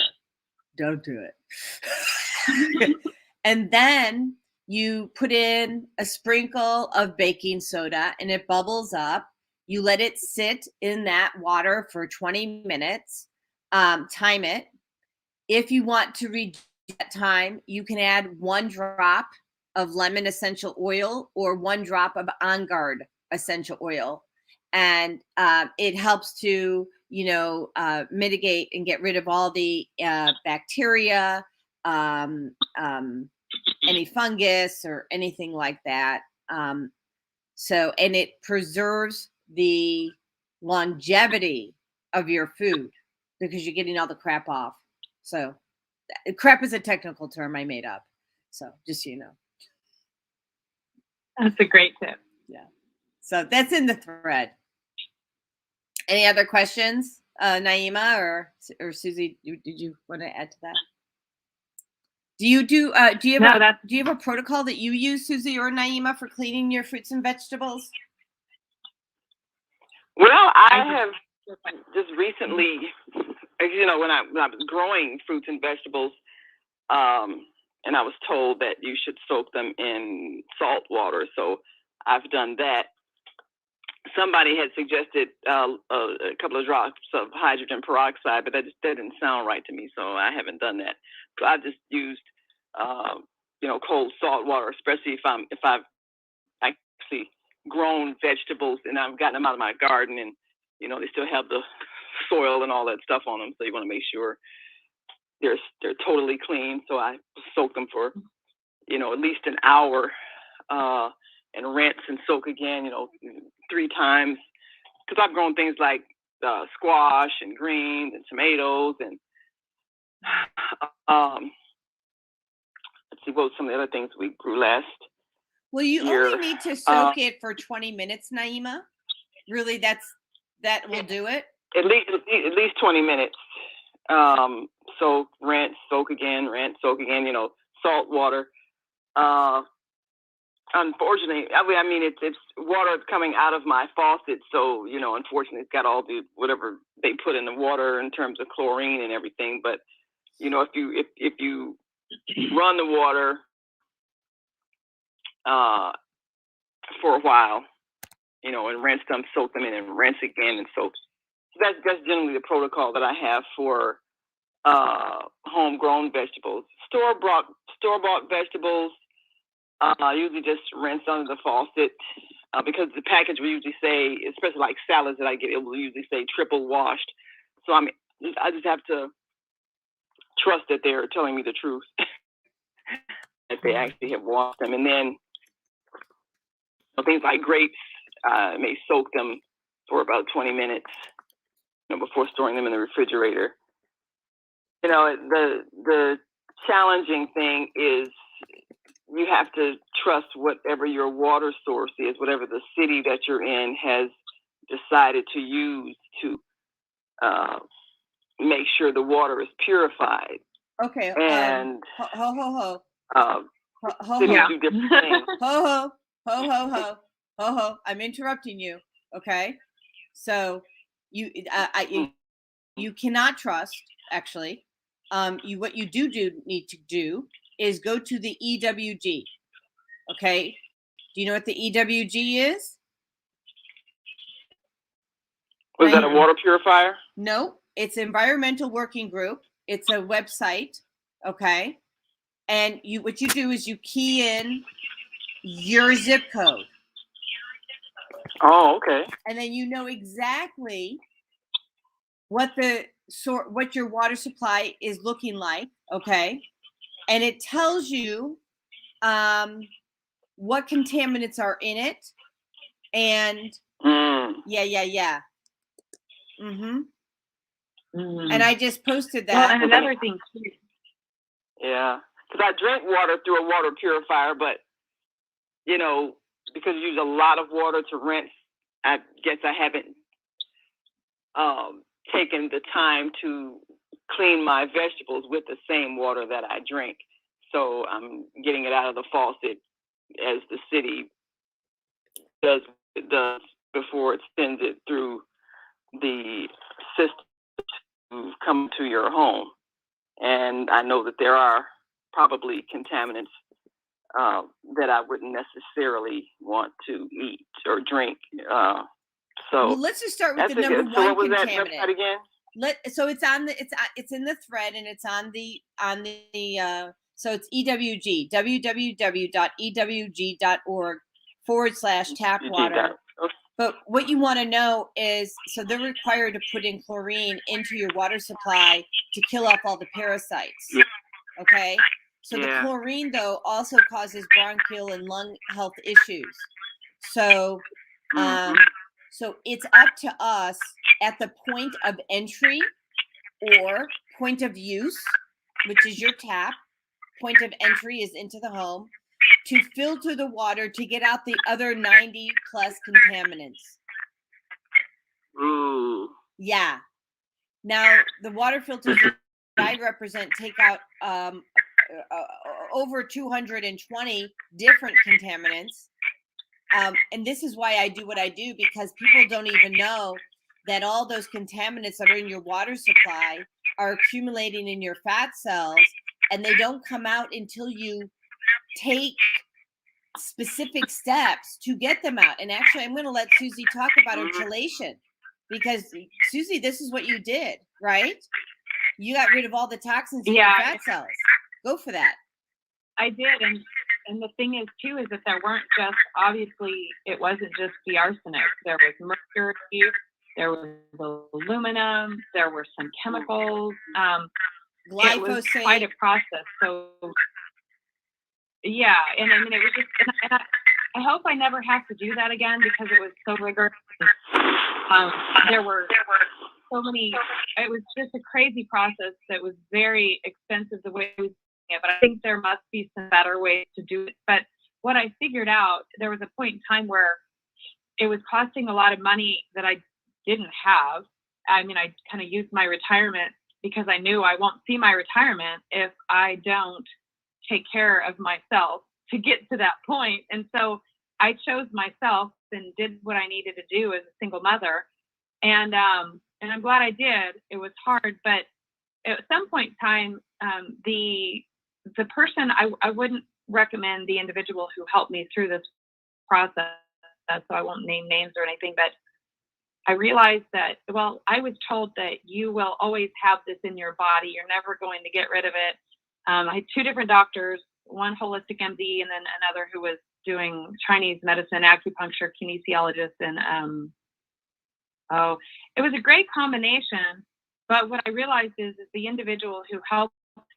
Don't do it. And then you put in a sprinkle of baking soda and it bubbles up. You let it sit in that water for 20 minutes. Time it. If you want to reduce that time, you can add 1 drop of lemon essential oil or 1 drop of On Guard essential oil. And it helps to, mitigate and get rid of all the bacteria, any fungus or anything like that. And it preserves the longevity of your food because you're getting all the crap off. So crap is a technical term I made up. So just so you know. That's a great tip. Yeah. So that's in the thread. Any other questions, Naima or Suzie? Did you want to add to that? Do you have a protocol that you use, Suzie or Naima, for cleaning your fruits and vegetables? Well, I have just recently, when I was growing fruits and vegetables, and I was told that you should soak them in salt water. So I've done that. Somebody had suggested a couple of drops of hydrogen peroxide, but that didn't sound right to me, so I haven't done that. So I just used, cold salt water, especially if I've actually grown vegetables and I've gotten them out of my garden, and they still have the soil and all that stuff on them. So you want to make sure they're totally clean. So I soak them for at least an hour, and rinse and soak again, 3 times. Because I've grown things like squash and greens and tomatoes and let's see, what were some of the other things we grew last Well, you year. only need to soak it for 20 minutes, Naima. Really, that will do it. At least 20 minutes. Soak, rinse, soak again, salt water. Unfortunately, it's water coming out of my faucet, so unfortunately, it's got all the whatever they put in the water in terms of chlorine and everything. But if you run the water for a while, and rinse them, soak them in, and rinse again and soak. So that's generally the protocol that I have for homegrown vegetables. Store-bought vegetables. I usually just rinse under the faucet because the package will usually say, especially like salads that I get, it will usually say triple washed. So I just have to trust that they're telling me the truth, that they actually have washed them. And then things like grapes, I may soak them for about 20 minutes before storing them in the refrigerator. The challenging thing is you have to trust whatever your water source is, whatever the city that you're in has decided to use to make sure the water is purified. Okay. And Hold ho, Cities ho. do different things. Ho, ho, ho, ho, ho, ho, ho. I'm interrupting you. Okay. So you cannot trust, actually. What you need to do is go to the EWG. Okay. Do you know what the EWG is? Was that a water purifier? No, it's Environmental Working Group. It's a website. Okay. And what you do is you key in your zip code. Oh, okay. And then you know exactly what your water supply is looking like, okay? And it tells you what contaminants are in it, and yeah. And I just posted that. Well, and another thing too. Yeah, because I drink water through a water purifier, but because you use a lot of water to rinse, I guess I haven't taken the time to clean my vegetables with the same water that I drink. So I'm getting it out of the faucet as the city does before it sends it through the system to come to your home. And I know that there are probably contaminants that I wouldn't necessarily want to eat or drink. Well, let's just start with the number one so what was contaminant. That website again? So it's on it's in the thread, and it's on the so it's EWG, www.ewg.org/tap water. But what you want to know is, so they're required to put in chlorine into your water supply to kill off all the parasites. Yeah. Okay. So the chlorine, though, also causes bronchial and lung health issues. So, so it's up to us at the point of entry or point of use, which is your tap. Point of entry is into the home, to filter the water to get out the other 90 plus contaminants. Ooh. Yeah. Now, the water filters that I represent take out over 220 different contaminants. And this is why I do what I do, because people don't even know that all those contaminants that are in your water supply are accumulating in your fat cells, and they don't come out until you take specific steps to get them out. And actually, I'm going to let Suzie talk about her chelation, because Suzie, this is what you did, right? You got rid of all the toxins in your fat cells. Go for that. I did, and the thing is too is that there weren't just, obviously it wasn't just the arsenic. There was mercury, there was aluminum, there were some chemicals. Glyphosate. It was quite a process. So yeah, and I mean it was just, and I hope I never have to do that again, because it was so rigorous. There were so many. It was just a crazy process that was very expensive the way we did it. But I think there must be some better ways to do it. But what I figured out, there was a point in time where it was costing a lot of money that I didn't have. I mean, I kind of used my retirement, because I knew I won't see my retirement if I don't take care of myself to get to that point. And so I chose myself and did what I needed to do as a single mother. And I'm glad I did. It was hard, but at some point in time, the person, I wouldn't recommend the individual who helped me through this process, so I won't name names or anything, but I realized that, well, I was told that you will always have this in your body. You're never going to get rid of it. I had two different doctors, one holistic MD and then another who was doing Chinese medicine, acupuncture, kinesiologist, and it was a great combination. But what I realized is the individual who helped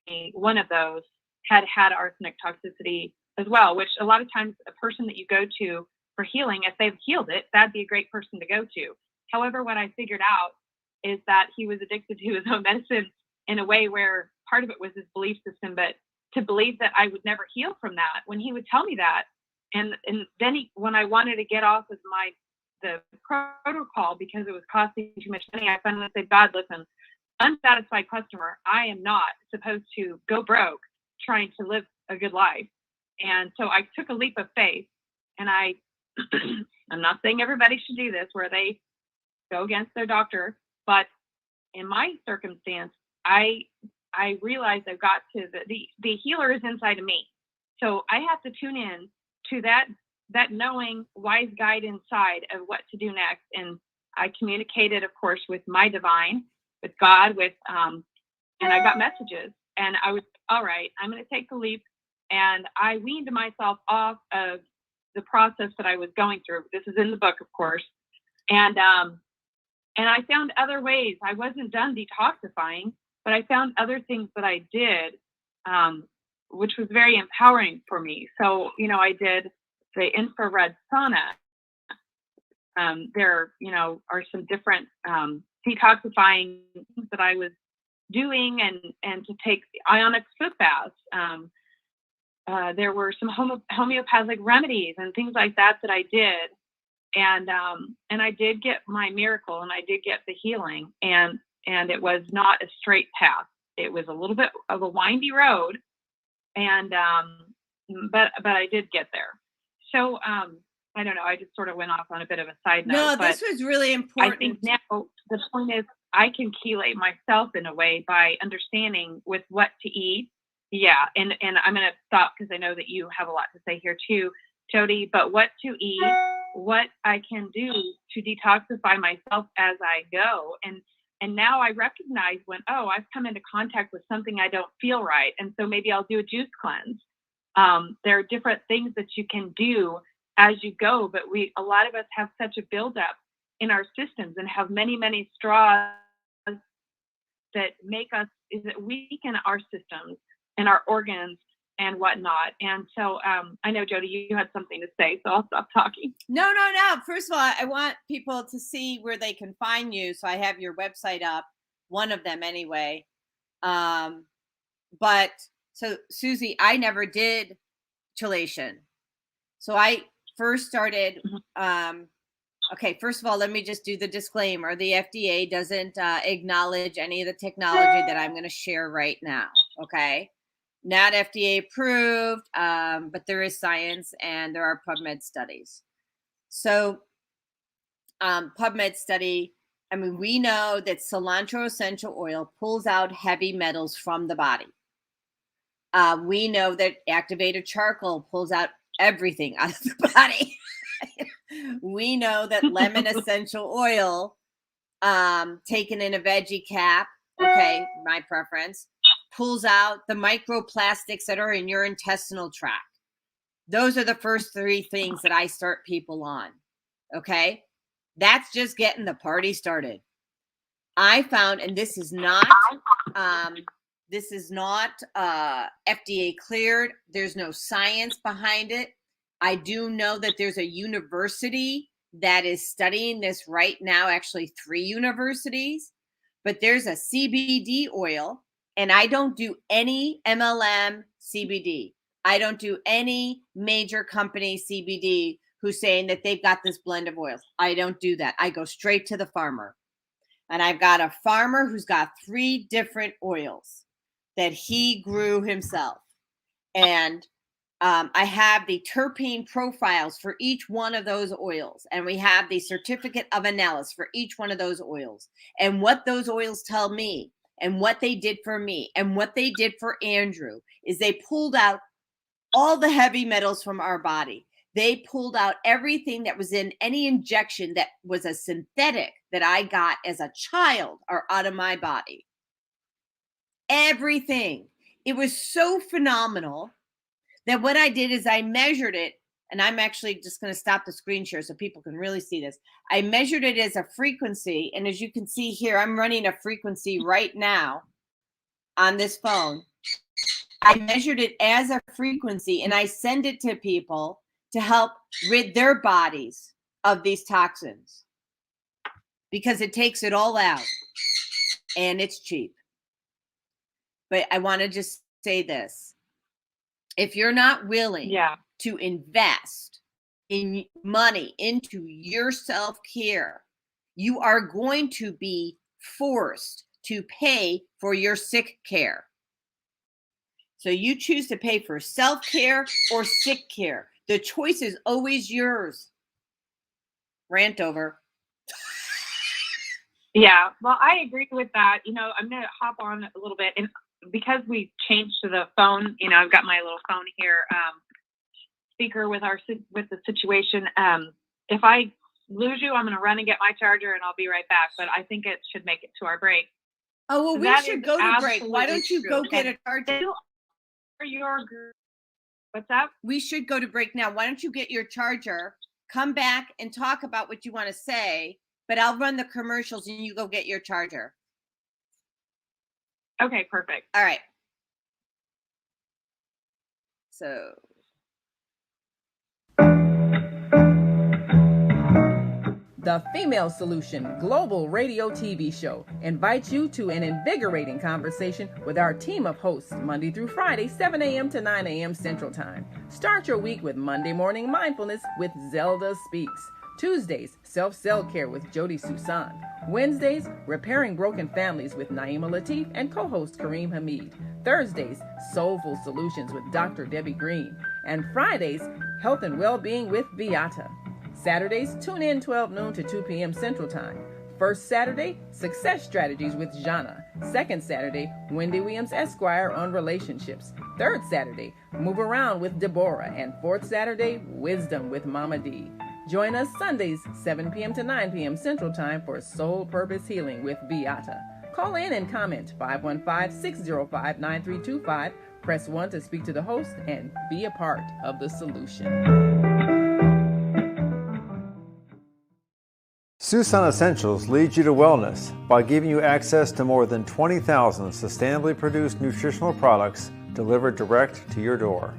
me, one of those, had arsenic toxicity as well, which a lot of times a person that you go to for healing, if they've healed it, that'd be a great person to go to. However, what I figured out is that he was addicted to his own medicine in a way where part of it was his belief system, but to believe that I would never heal from that, when he would tell me that, and then when I wanted to get off of the protocol because it was costing too much money, I finally said, God, listen, unsatisfied customer, I am not supposed to go broke trying to live a good life. And so I took a leap of faith, and I'm not saying everybody should do this where they go against their doctor, but in my circumstance, I realized I've got to the healer is inside of me. So I have to tune in to that knowing wise guide inside of what to do next. And I communicated, of course, with my divine, with God, and I got messages, and I was, all right, I'm going to take the leap. And I weaned myself off of the process that I was going through. This is in the book, of course. And I found other ways. I wasn't done detoxifying, but I found other things that I did, which was very empowering for me. So, I did the infrared sauna. There, are some different detoxifying things that I was doing, and to take ionic foot baths. There were some homeopathic remedies and things like that I did. And I did get my miracle, and I did get the healing, and it was not a straight path. It was a little bit of a windy road, and but I did get there. So I don't know. I just sort of went off on a bit of a side note. No, this was really important. I think now the point is I can chelate myself in a way by understanding with what to eat. Yeah, and I'm going to stop because I know that you have a lot to say here too, Jodi, but what to eat, what I can do to detoxify myself as I go. And now I recognize when, I've come into contact with something I don't feel right. And so maybe I'll do a juice cleanse. There are different things that you can do as you go, but a lot of us have such a buildup in our systems and have many, many straws that weaken our systems and our organs and whatnot. And so I know, Jodi, you had something to say, so I'll stop talking. No. First of all, I want people to see where they can find you. So I have your website up, one of them anyway. But so Suzie, I never did chelation. So I first started, okay, first of all, let me just do the disclaimer. The FDA doesn't acknowledge any of the technology that I'm going to share right now. Okay. Not FDA approved, but there is science and there are PubMed studies. So PubMed study, we know that cilantro essential oil pulls out heavy metals from the body. We know that activated charcoal pulls out everything out of the body. We know that lemon essential oil, taken in a veggie cap, okay, my preference, pulls out the microplastics that are in your intestinal tract. Those are the first three things that I start people on. Okay. That's just getting the party started. I found, and this is not FDA cleared. There's no science behind it. I do know that there's a university that is studying this right now, actually 3 universities, but there's a CBD oil. And I don't do any MLM CBD. I don't do any major company CBD who's saying that they've got this blend of oils. I don't do that. I go straight to the farmer. And I've got a farmer who's got 3 different oils that he grew himself. And I have the terpene profiles for each one of those oils. And we have the certificate of analysis for each one of those oils. And what those oils tell me, and what they did for me, and what they did for Andrew, is they pulled out all the heavy metals from our body. They pulled out everything that was in any injection that was a synthetic that I got as a child or out of my body. Everything. It was so phenomenal that what I did is I measured it, and I'm actually just going to stop the screen share so people can really see this. I measured it as a frequency, and as you can see here, I'm running a frequency right now on this phone. I measured it as a frequency, and I send it to people to help rid their bodies of these toxins because it takes it all out, and it's cheap. But I want to just say this. If you're not willing to invest in money into your self-care, you are going to be forced to pay for your sick care. So you choose to pay for self-care or sick care. The choice is always yours. Rant over. Yeah, well, I agree with that. I'm going to hop on a little bit. And because we changed to the phone, I've got my little phone here, speaker with the situation. If I lose you, I'm going to run and get my charger and I'll be right back. But I think it should make it to our break. Oh, well, we That should is go to break. Why absolutely don't you true. go get a And charger? What's that? We should go to break now. Why don't you get your charger, come back and talk about what you want to say, but I'll run the commercials and you go get your charger. Okay, perfect. All right. So. The Female Solution Global Radio TV Show invites you to an invigorating conversation with our team of hosts Monday through Friday, 7 a.m. to 9 a.m. Central Time. Start your week with Monday Morning Mindfulness with Zelda Speaks. Tuesdays, Self-Care with Jodi Suson. Wednesdays, Repairing Broken Families with Naima Latif and co-host Kareem Hamid. Thursdays, Soulful Solutions with Dr. Debbie Green. And Fridays, Health and Wellbeing with Beata. Saturdays, tune in 12 noon to 2 p.m. Central Time. First Saturday, Success Strategies with Jana. Second Saturday, Wendy Williams Esquire on relationships. Third Saturday, Move Around with Deborah. And fourth Saturday, Wisdom with Mama D. Join us Sundays, 7 p.m. to 9 p.m. Central Time for Soul Purpose Healing with Beata. Call in and comment 515-605-9325. Press 1 to speak to the host and be a part of the solution. Suson Essentials leads you to wellness by giving you access to more than 20,000 sustainably produced nutritional products delivered direct to your door.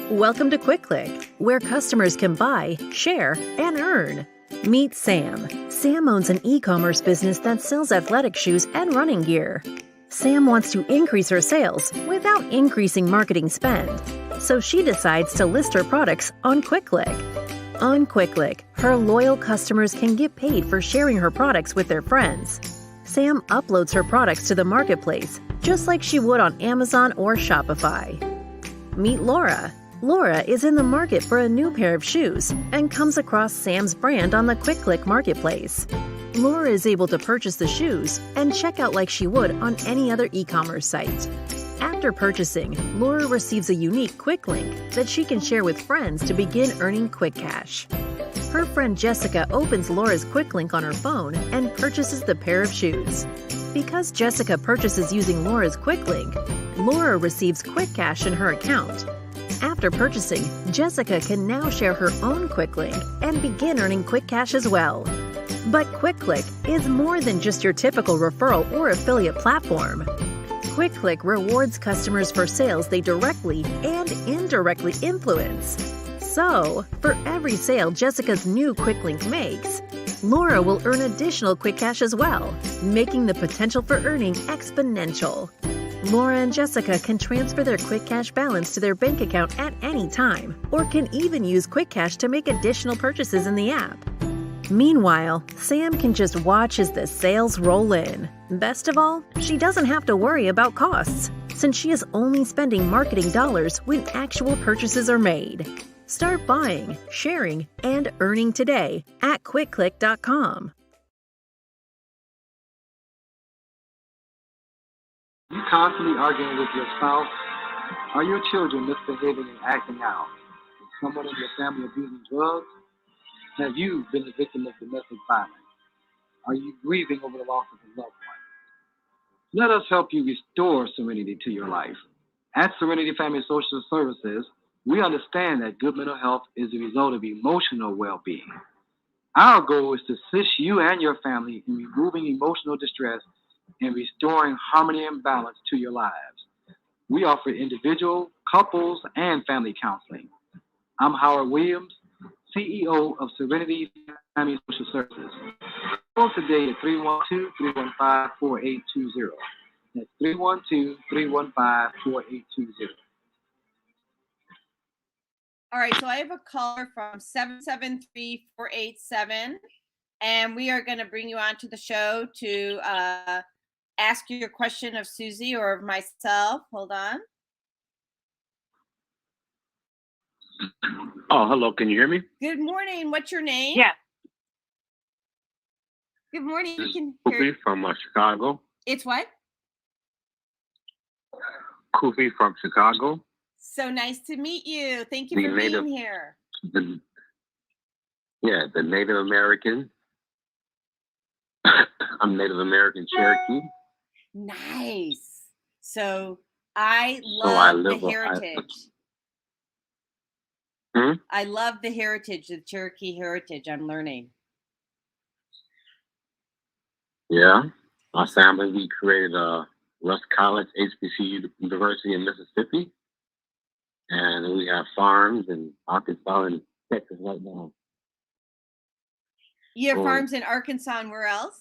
Welcome to Quick Click, where customers can buy, share, and earn. Meet Sam. Sam owns an e-commerce business that sells athletic shoes and running gear. Sam wants to increase her sales without increasing marketing spend, so she decides to list her products on Quick Click. On Quick Click, her loyal customers can get paid for sharing her products with their friends. Sam uploads her products to the marketplace, just like she would on Amazon or Shopify. Meet Laura. Laura is in the market for a new pair of shoes and comes across Sam's brand on the Quick Click marketplace. Laura is able to purchase the shoes and check out like she would on any other e-commerce site. After purchasing, Laura receives a unique Quick Link that she can share with friends to begin earning quick cash. Her friend Jessica opens Laura's Quick Link on her phone and purchases the pair of shoes. Because Jessica purchases using Laura's Quick Link, Laura receives quick cash in her account. After purchasing, Jessica can now share her own Quick Link and begin earning quick cash as well. But Quick Click is more than just your typical referral or affiliate platform. Quick Click rewards customers for sales they directly and indirectly influence. So, for every sale Jessica's new Quick Link makes, Laura will earn additional quick cash as well, making the potential for earning exponential. Laura and Jessica can transfer their quick cash balance to their bank account at any time, or can even use quick cash to make additional purchases in the app. Meanwhile, Sam can just watch as the sales roll in. Best of all, she doesn't have to worry about costs, since she is only spending marketing dollars when actual purchases are made. Start buying, sharing, and earning today at QuickClick.com. You constantly arguing with your spouse? Are your children misbehaving and acting out? Is someone in your family abusing drugs? Have you been a victim of domestic violence? Are you grieving over the loss of a loved one? Let us help you restore serenity to your life. At Serenity Family Social Services, we understand that good mental health is the result of emotional well-being. Our goal is to assist you and your family in removing emotional distress and restoring harmony and balance to your lives. We offer individual, couples, and family counseling. I'm Howard Williams, CEO of Serenity Family Social Services. Call today at 312-315-4820. That's 312-315-4820. All right, so I have a caller from 773-487. and we are going to bring you onto the show to ask you your question of Suzie or of myself. Hold on. Oh, hello. Can you hear me? Good morning. What's your name? Yes. Good morning. This You is can Kufi hear. from Chicago. It's what? Kufi from Chicago. So nice to meet you. Thank you The for native- being here. The Native American. I'm Native American Cherokee. Nice. So I So I love the live. heritage. I love the heritage, the Cherokee heritage. I'm learning. Yeah. My family, we created Rusk College, HBCU University in Mississippi. And we have farms in Arkansas and Texas right now. You have farms in Arkansas and where else?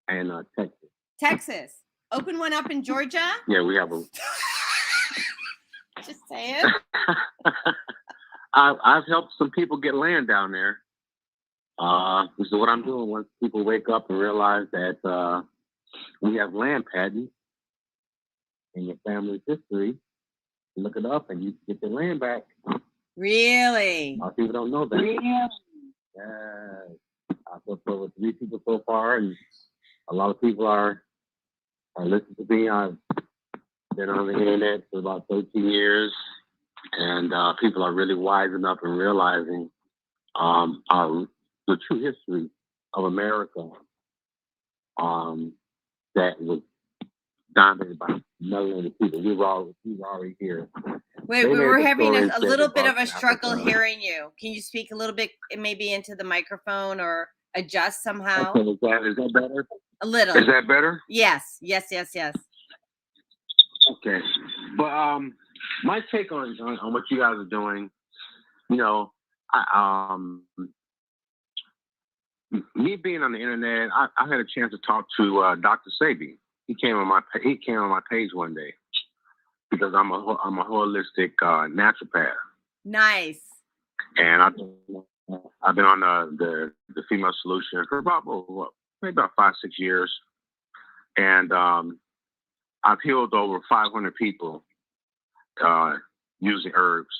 And Texas. Texas. Open one up in Georgia? Yeah, we have a... Just saying. I've helped some people get land down there. This is what I'm doing once people wake up and realize that we have land patents in your family's history. You look it up and you get the land back. Really? A lot of people don't know that. Yeah. I've helped over 3 people so far, and a lot of people are listening to me. I've been on the internet for about 13 years, and people are really wising up and realizing the true history of America that was dominated by melanated people. We were already here. Wait, we were having a little bit of a struggle hearing you. Can you speak a little bit maybe into the microphone or adjust somehow? Okay, is that better? A little. Is that better? Yes. Okay. But my take on what you guys are doing, you know, me being on the internet, I had a chance to talk to Dr. Sabi. He came on my page one day because I'm a holistic naturopath. Nice. And I've been on the female solution for maybe about 5-6 years, and I've healed over 500 people using herbs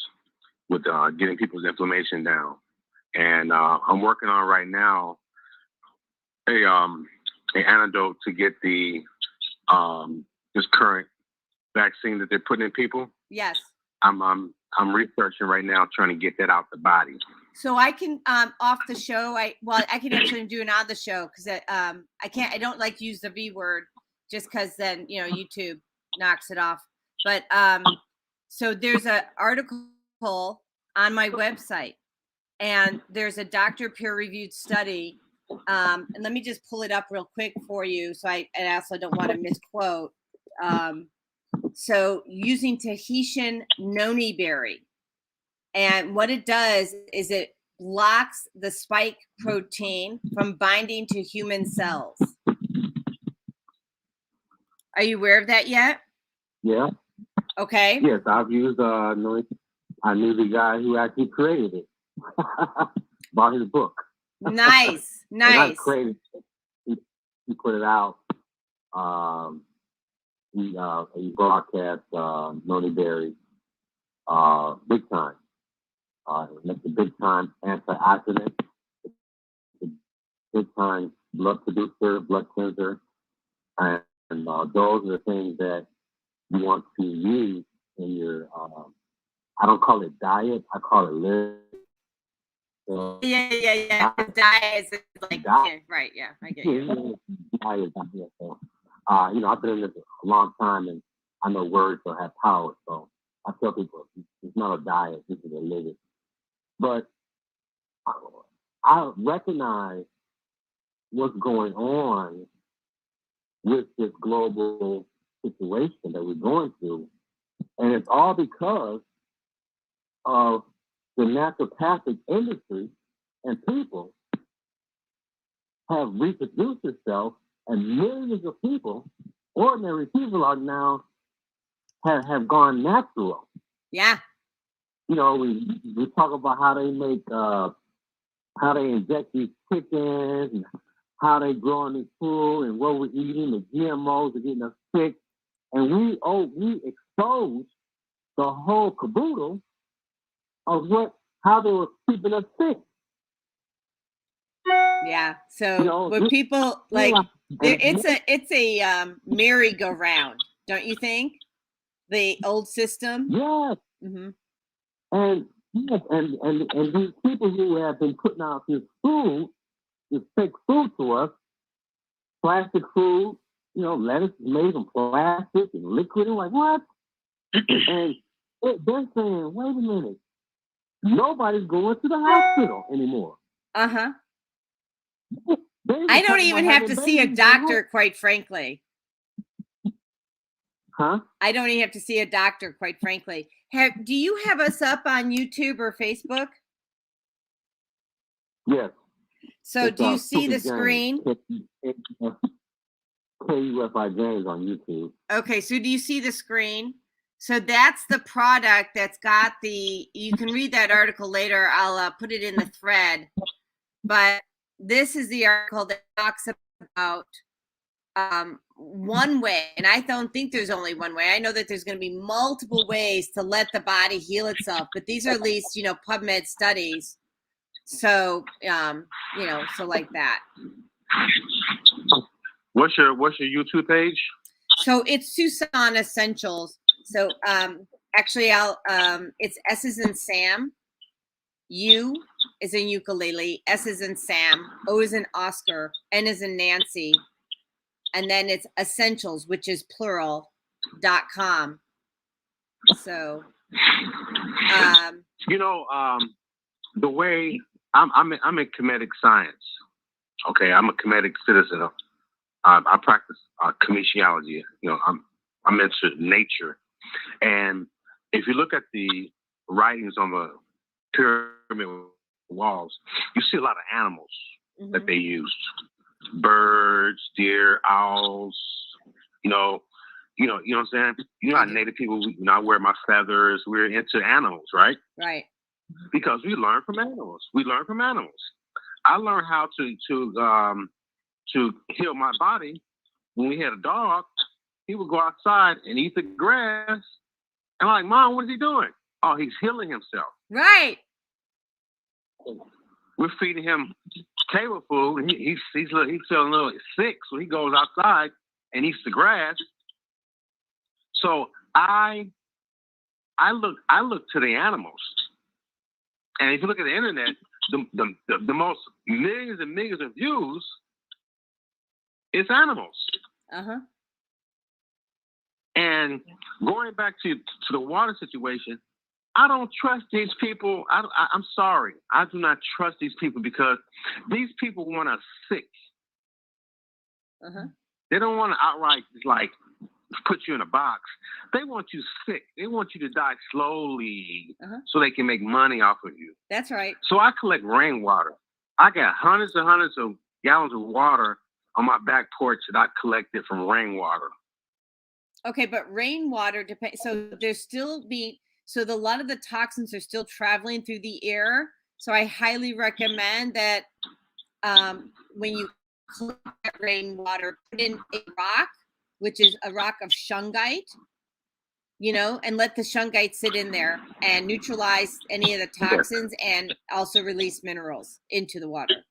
with getting people's inflammation down. And I'm working on right now an antidote to get the this current vaccine that they're putting in people. Yes. I'm researching right now, trying to get that out the body. So I can off the show. I can actually do it on the show because I don't like to use the V word just because then YouTube knocks it off. But so there's an article on my website, and there's a doctor peer-reviewed study. And let me just pull it up real quick for you. So I also don't want to misquote. So using Tahitian noni berry, and what it does is it blocks the spike protein from binding to human cells. Are you aware of that yet? Yeah. Okay. Yes, I've used I knew the guy who actually created it. Bought his book. Nice. Not created it. He put it out. He broadcast Noni Berry big time. It's a big time antioxidant, big time blood producer, blood cleanser, and those are the things that you want to use in your. I don't call it diet. I call it live. So, Yeah. Diet is like right. Yeah, I get you. Diet. So, I've been in this a long time, and I know words will have power. So I tell people it's not a diet; this is a living. But I recognize what's going on with this global situation that we're going through, and it's all because of the naturopathic industry and people have reproduced itself, and millions of people, ordinary people, are now have gone natural. Yeah. We talk about how they make how they inject these chickens and how they growing this food and what we're eating, the GMOs are getting us sick. And we exposed the whole caboodle of how they were keeping us sick. Yeah. So when people like, it's a merry-go-round, don't you think? The old system. Yes. Mm-hmm. And these people who have been putting out this food, this fake food to us, plastic food, lettuce is made from plastic and liquid. And like, what? And they're saying, wait a minute, nobody's going to the hospital anymore. Uh-huh. I don't even have to see a doctor, quite frankly. Huh? I don't even have to see a doctor, quite frankly. Do you have us up on YouTube or Facebook? Yes. So do you see the screen? KUFI James on YouTube. Okay, so do you see the screen? So that's the product that's got you can read that article later. I'll put it in the thread. But this is the article that talks about one way, and I don't think there's only one way. I know that there's going to be multiple ways to let the body heal itself, but these are at least, PubMed studies. So, so like that. What's your YouTube page? So it's Suson Essentials. So actually, it's S as in Sam, U is in ukulele, S is in Sam, O is in Oscar, N is in Nancy. And then it's essentials, which is plural.com. So, the way I'm in comedic science. Okay, I'm a comedic citizen. I practice kinesiology. I'm into nature, and if you look at the writings on the pyramid walls, you see a lot of animals that they used. Birds, deer, owls, you know what I'm saying? How Native people, I wear my feathers. We're into animals, right? Right. Because we learn from animals. I learned how to heal my body. When we had a dog, he would go outside and eat the grass. And I'm like, Mom, what is he doing? Oh, he's healing himself. Right. We're feeding him table food, and he's feeling a little sick, so he goes outside and eats the grass. So I look to the animals, and if you look at the internet, the most millions and millions of views is animals. Uh-huh. And going back to the water situation, I don't trust these people. I'm sorry. I do not trust these people because these people want us sick. Uh-huh. They don't want to outright put you in a box. They want you sick. They want you to die slowly so they can make money off of you. That's right. So I collect rainwater. I got hundreds and hundreds of gallons of water on my back porch that I collected from rainwater. Okay, but rainwater depends. So there's still a lot of the toxins are still traveling through the air. So I highly recommend that when you collect that rainwater, put in a rock, which is a rock of shungite, and let the shungite sit in there and neutralize any of the toxins and also release minerals into the water.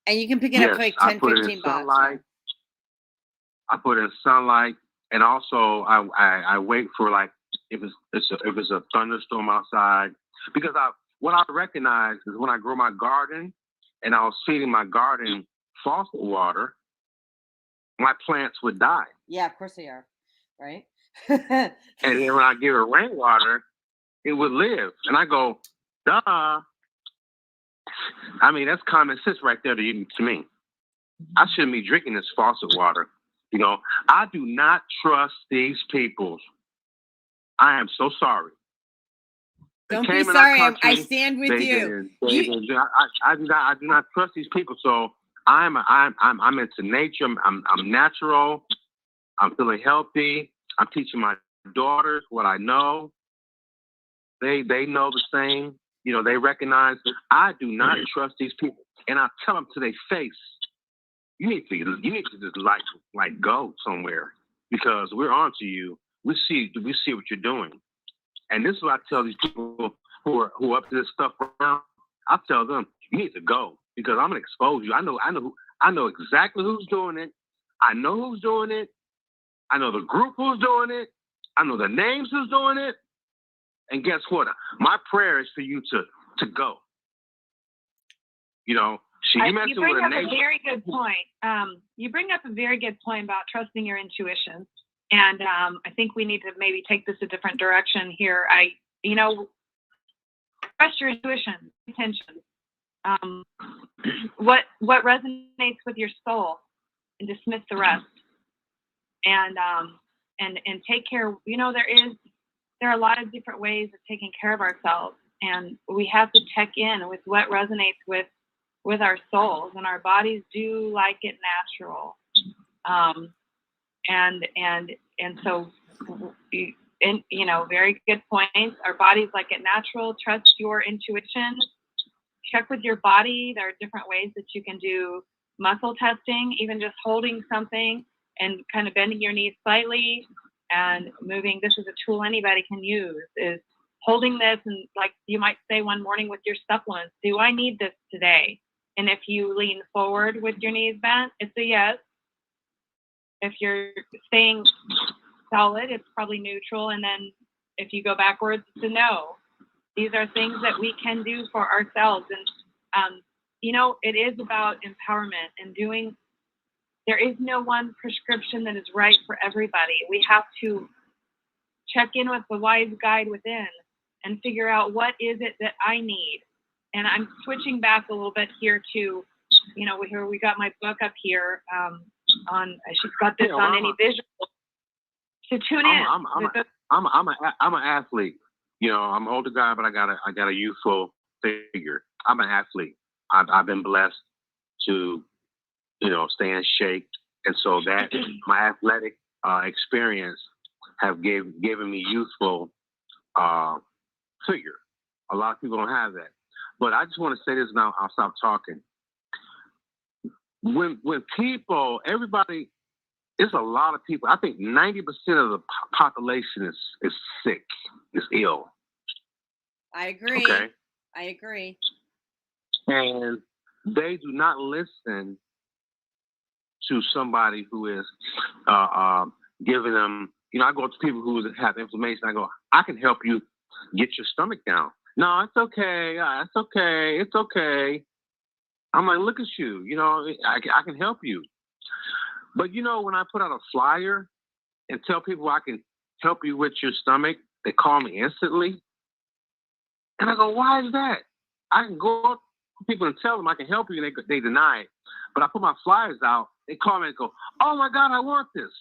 And you can pick it up for like 10, 15 bucks. I put it in sunlight, and also I wait for if it's a thunderstorm outside, because what I recognize is when I grow my garden and I was feeding my garden faucet water, my plants would die. Yeah, of course they are, right? And then when I give it rainwater, it would live, and I go, duh. I mean, that's common sense right there to me. I shouldn't be drinking this faucet water. I do not trust these people. I am so sorry. Don't be sorry. I stand with you. I do not trust these people. So I'm into nature. I'm natural. I'm feeling healthy. I'm teaching my daughters what I know. They know the same. They recognize I do not trust these people, and I tell them to their face, you need to just like go somewhere because we're on to you. We see what you're doing, and this is what I tell these people who are up to this stuff around. I tell them you need to go because I'm gonna expose you. I know exactly who's doing it. I know who's doing it. I know the group who's doing it. I know the names who's doing it. And guess what? My prayer is for you to go. You bring up a very good point. You bring up a very good point about trusting your intuition. And I think we need to maybe take this a different direction here. Trust your intuition, attention. What resonates with your soul, and dismiss the rest. And take care. There are a lot of different ways of taking care of ourselves, and we have to check in with what resonates with our souls, and our bodies do like it natural. So very good points. Our bodies like it natural. Trust your intuition. Check with your body. There are different ways that you can do muscle testing, even just holding something and kind of bending your knees slightly and moving. This is a tool anybody can use, is holding this, and like you might say one morning with your supplements, do I need this today? And if you lean forward with your knees bent, it's a yes. If you're staying solid, it's probably neutral. And then if you go backwards, it's a no. These are things that we can do for ourselves. And, it is about empowerment and doing. There is no one prescription that is right for everybody. We have to check in with the wise guide within and figure out what is it that I need. And I'm switching back a little bit here to, here we got my book up here she's got this on any visual. So tune in. I'm an athlete. I'm an older guy, but I got a youthful figure. I'm an athlete. I've been blessed to, stay in shape, and so that my athletic experience have given me youthful figure. A lot of people don't have that, but I just want to say this now. I'll stop talking. When people, everybody, it's a lot of people. I think 90% of the population is sick, is ill. I agree. Okay. I agree. And they do not listen to somebody who is giving them, I go to people who have inflammation. I go, I can help you get your stomach down. No, it's okay. It's okay. It's okay. I'm like, look at you. I can help you. But, when I put out a flyer and tell people I can help you with your stomach, they call me instantly. And I go, why is that? I can go up to people and tell them I can help you, and they deny it. But I put my flyers out, they call me and go, oh, my God, I want this.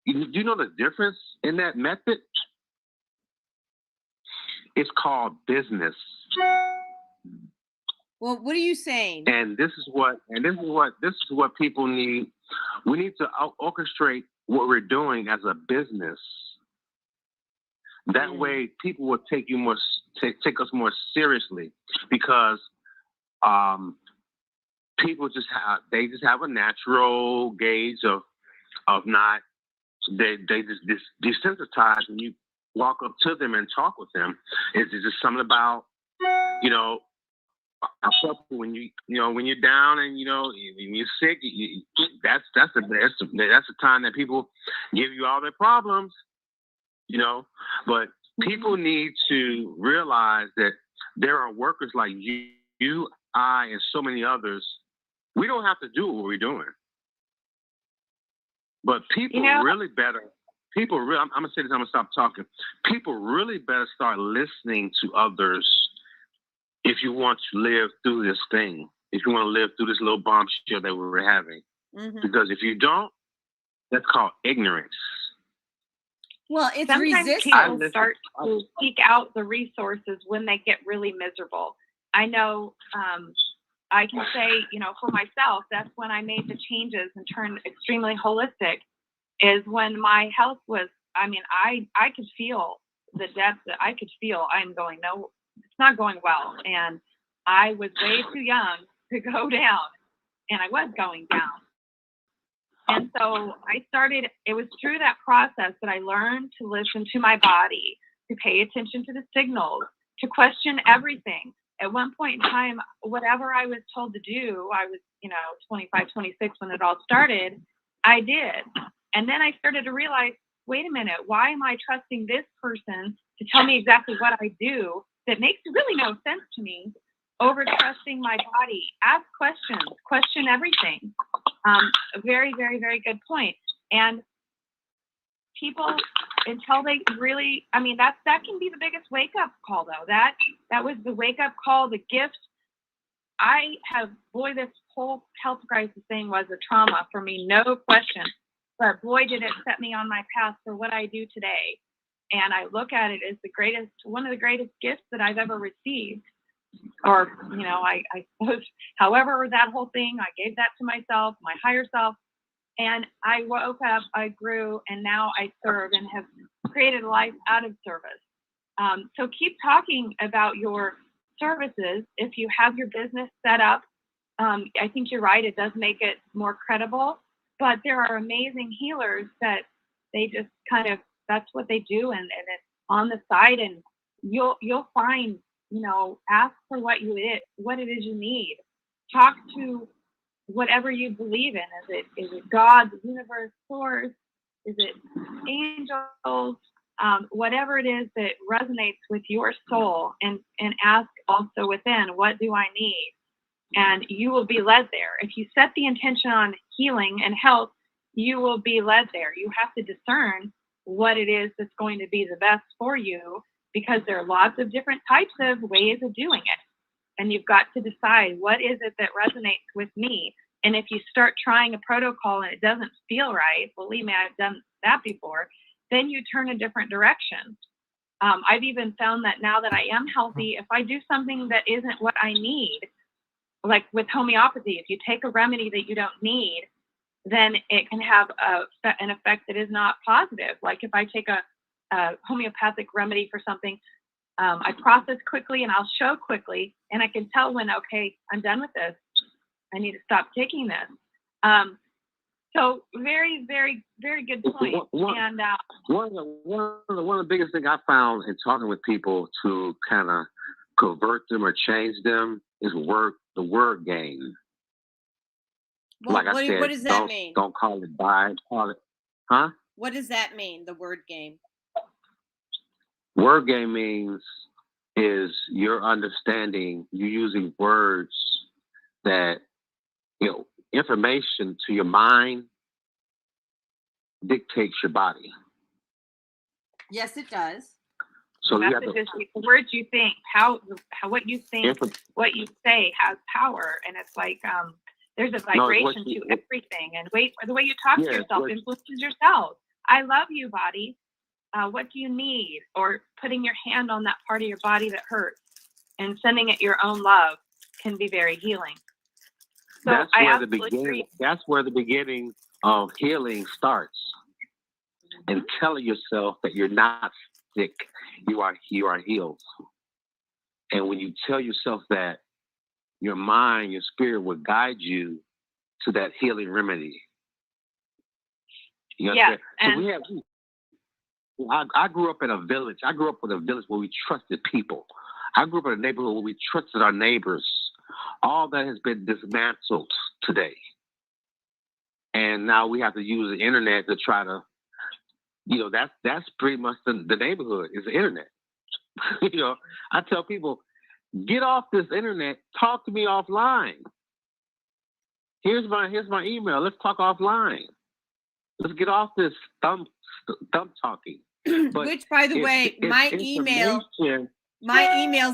Do you know the difference in that method? It's called business. Well, what are you saying? And this is what people need. We need to orchestrate what we're doing as a business. That way, people will take us more seriously, because people just have a natural gauge of not. They just desensitize when you walk up to them and talk with them. It's just something about when you're down and when you're sick, that's the time that people give you all their problems, But people need to realize that there are workers like you, I, and so many others. We don't have to do what we're doing, but people really better. People really. I'm gonna say this. I'm gonna stop talking. People really better start listening to others. If you want to live through this thing, if you want to live through this little bombshell that we're having, because if you don't, that's called ignorance. Well, it's sometimes resistance. people start to seek out the resources when they get really miserable. I know, I can say, for myself, that's when I made the changes and turned extremely holistic, is when my health was, I could feel the depth that I could feel. I'm going, no, it's not going well. And I was way too young to go down, and I was going down. And so it was through that process that I learned to listen to my body, to pay attention to the signals, to question everything. At one point in time, whatever I was told to do, I was, 25, 26 when it all started, I did. And then I started to realize, wait a minute, why am I trusting this person to tell me exactly what I do that makes really no sense to me, over trusting my body? Ask questions, question everything. A very, very, very good point. And people, until they really, that can be the biggest wake up call though. That was the wake up call, the gift. This whole health crisis thing was a trauma for me, no question. But boy, did it set me on my path for what I do today. And I look at it as one of the greatest gifts that I've ever received. Or, I suppose, however, that whole thing, I gave that to myself, my higher self. And I woke up, I grew, and now I serve and have created a life out of service. So keep talking about your services. If you have your business set up, I think you're right, it does make it more credible. But there are amazing healers that they just that's what they do, and it's on the side, and you'll find, ask for what it is you need. Talk to whatever you believe in. Is it God, the universe, source? Is it angels? Whatever it is that resonates with your soul, and ask also within, what do I need? And you will be led there. If you set the intention on healing and health, you will be led there. You have to discern what it is that's going to be the best for you, because there are lots of different types of ways of doing it. And you've got to decide, what is it that resonates with me? And if you start trying a protocol and it doesn't feel right, believe me, I've done that before, then you turn a different direction. I've even found that now that I am healthy, if I do something that isn't what I need, like with homeopathy, if you take a remedy that you don't need, then it can have an effect that is not positive. Like if I take a homeopathic remedy for something, I process quickly and I'll show quickly, and I can tell when, okay, I'm done with this. I need to stop taking this. So very, very, very good point. And one of the biggest things I found in talking with people to kind of convert them or change them is the word game. Well, like I said, what does that mean? Don't call it buy, call it, huh? What does that mean, the word game? Word game means is you're understanding, you're using words that, information to your mind dictates your body. Yes, it does. So the words you think, how what you think, what you say has power, and it's like there's a vibration to everything, and the way you talk to yourself influences yourself. I love you, body. What do you need? Or putting your hand on that part of your body that hurts and sending it your own love can be very healing. So that's where the beginning of healing starts. And telling yourself that you're not sick, you are healed. And when you tell yourself that, your mind, your spirit will guide you to that healing remedy. You know I grew up in a village. I grew up with a village where we trusted people. I grew up in a neighborhood where we trusted our neighbors. All that has been dismantled today. And now we have to use the internet to try to, that's pretty much the neighborhood is the internet. I tell people, get off this internet, talk to me offline. Here's my email. Let's talk offline. Let's get off this thumb talking. But which, by the way, my email's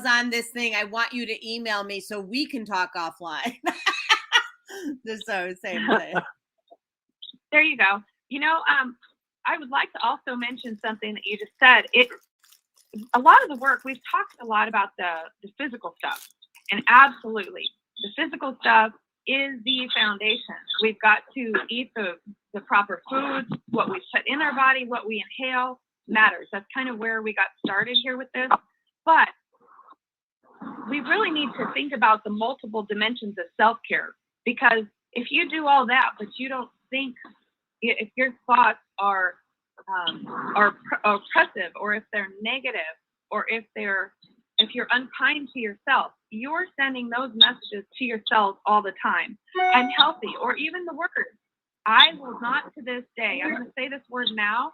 on this thing. I want you to email me so we can talk offline. Just so same thing. There you go. I would like to also mention something that you just said. A lot of the work, we've talked a lot about the physical stuff, and absolutely, the physical stuff is the foundation. We've got to eat the proper foods, what we put in our body, what we inhale matters. That's kind of where we got started here with this. But we really need to think about the multiple dimensions of self-care, because if you do all that, but you don't think, if your thoughts are oppressive, or if they're negative, or if you're unkind to yourself, you're sending those messages to yourself all the time. I'm healthy, or even the words. I will not, to this day, I'm going to say this word now,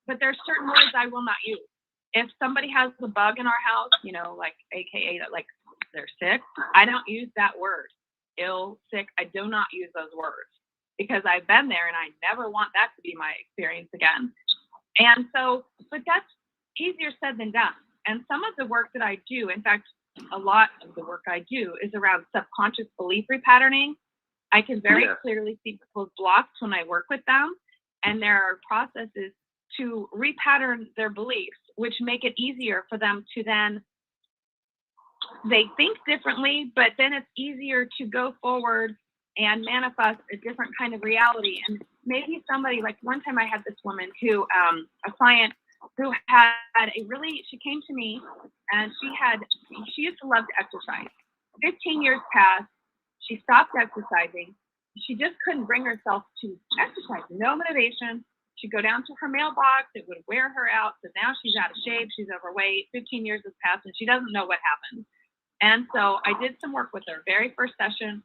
but there's certain words I will not use. If somebody has a bug in our house, like AKA like they're sick, I don't use that word. Ill, sick, I do not use those words, because I've been there and I never want that to be my experience again. And so, but that's easier said than done. And some of the work that I do, in fact, a lot of the work I do is around subconscious belief repatterning. I can very clearly see people's blocks when I work with them, and there are processes to repattern their beliefs, which make it easier for them to then, they think differently, but then it's easier to go forward and manifest a different kind of reality. And maybe somebody, like one time I had this woman who, a client who had she came to me and she used to love to exercise. 15 years passed, she stopped exercising. She just couldn't bring herself to exercise, no motivation. She'd go down to her mailbox, it would wear her out. So now she's out of shape, she's overweight, 15 years has passed, and she doesn't know what happened. And so I did some work with her, very first session,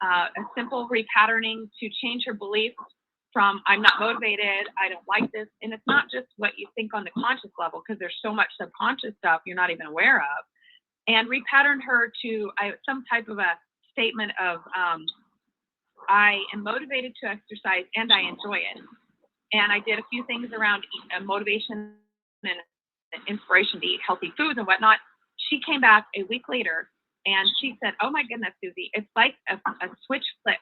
a simple repatterning to change her beliefs from I'm not motivated, I don't like this. And it's not just what you think on the conscious level, because there's so much subconscious stuff you're not even aware of. And repatterned her to some type of a statement of I am motivated to exercise and I enjoy it. And I did a few things around motivation and inspiration to eat healthy foods and whatnot. She came back a week later and she said, oh my goodness, Susie, it's like a switch flipped.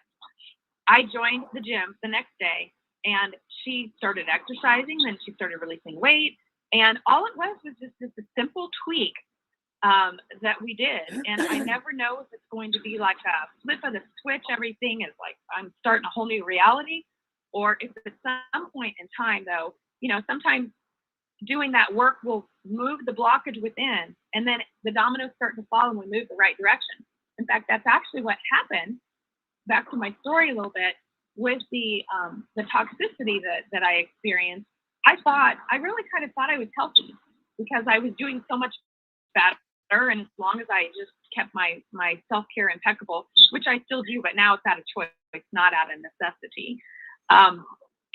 I joined the gym the next day and she started exercising, then she started releasing weight. And all it was just a simple tweak that we did. And I never know if it's going to be like a flip of the switch, everything is like, I'm starting a whole new reality. Or if at some point in time, though, sometimes doing that work will move the blockage within, and then the dominoes start to fall and we move the right direction. In fact, that's actually what happened. Back to my story a little bit with the toxicity that I experienced. I really kind of thought I was healthy because I was doing so much better, and as long as I just kept my self-care impeccable, which I still do, but now it's out of choice, not out of necessity.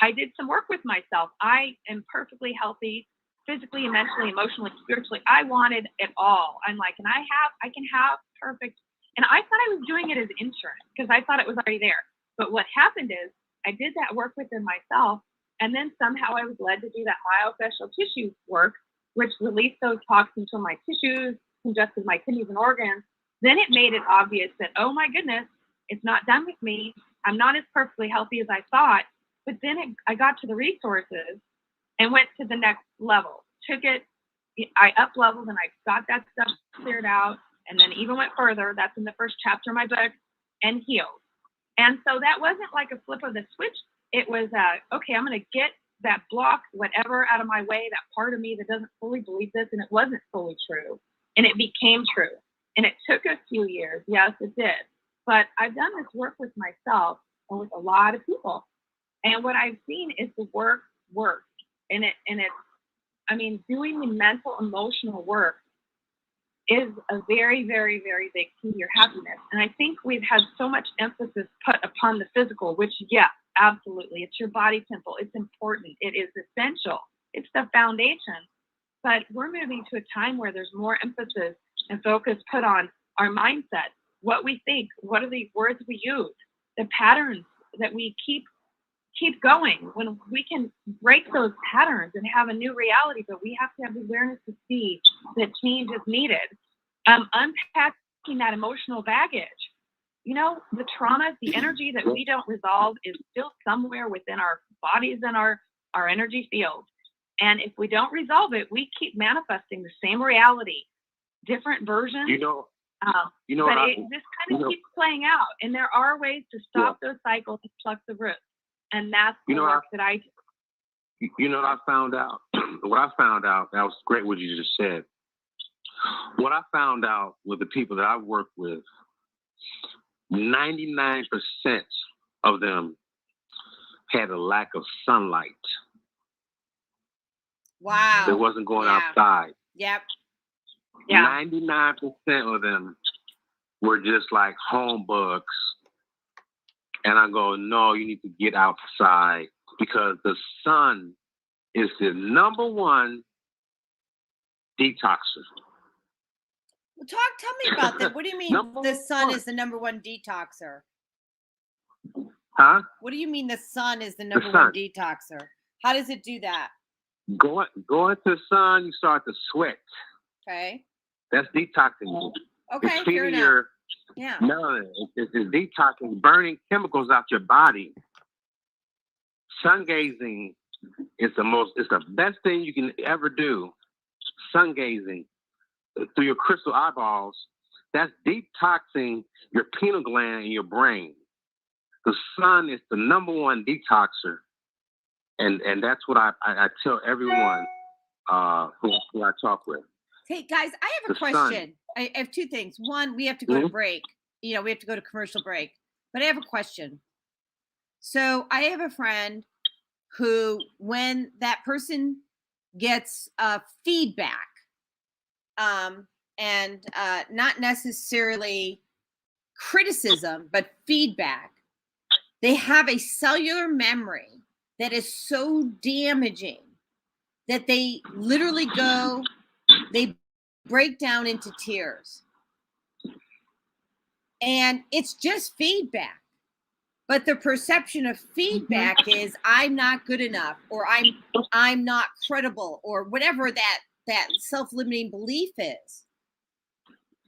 I did some work with myself. I am perfectly healthy, physically, mentally, emotionally, spiritually. I wanted it all. I'm like, and I can have perfect. And I thought I was doing it as insurance because I thought it was already there. But what happened is I did that work within myself. And then somehow I was led to do that myofascial tissue work, which released those toxins from my tissues, congested my kidneys and organs. Then it made it obvious that, oh my goodness, it's not done with me. I'm not as perfectly healthy as I thought. But then I got to the resources and went to the next level. Took it, I up leveled and I got that stuff cleared out. And then even went further. That's in the first chapter of my book, and healed. And so that wasn't like a flip of the switch. It was, okay, I'm going to get that block, whatever, out of my way, that part of me that doesn't fully believe this. And it wasn't fully true. And it became true. And it took a few years. Yes, it did. But I've done this work with myself and with a lot of people. And what I've seen is the work works. And it's, doing the mental, emotional work is a very, very, very big key to your happiness. And I think we've had so much emphasis put upon the physical, which, yeah, absolutely. It's your body temple. It's important. It is essential. It's the foundation. But we're moving to a time where there's more emphasis and focus put on our mindset, what we think, what are the words we use, the patterns that we keep going, when we can break those patterns and have a new reality. But we have to have the awareness to see that change is needed. Unpacking that emotional baggage. The trauma, the energy that we don't resolve is still somewhere within our bodies and our energy field. And if we don't resolve it, we keep manifesting the same reality, different versions. But it just kind of keeps playing out. And there are ways to stop those cycles and pluck the roots. And that's the work that I do. What I found out, that was great what you just said. What I found out with the people that I work with, 99% of them had a lack of sunlight. Wow. They wasn't going Yeah. outside. Yep. Yeah. 99% of them were just like home bugs. And I go, no, you need to get outside because the sun is the number one detoxer. Well, tell me about that. What do you mean the sun is the number one detoxer? Huh? What do you mean the sun is the number one detoxer? How does it do that? Go into the sun, you start to sweat. Okay. That's detoxing you. Okay, It's fair feeding enough. your Yeah. melanin. It's detoxing, burning chemicals out your body. Sun gazing is it's the best thing you can ever do. Sun gazing through your crystal eyeballs. That's detoxing your pineal gland in your brain. The sun is the number one detoxer. And that's what I tell everyone who I talk with. Hey guys, I have a question. I have two things. One, we have to go to break. We have to go to commercial break. But I have a question. So I have a friend who, when that person gets feedback, and not necessarily criticism, but feedback, they have a cellular memory that is so damaging that they literally they break down into tears. And it's just feedback. But the perception of feedback is I'm not good enough, or I'm not credible, or whatever that self-limiting belief is.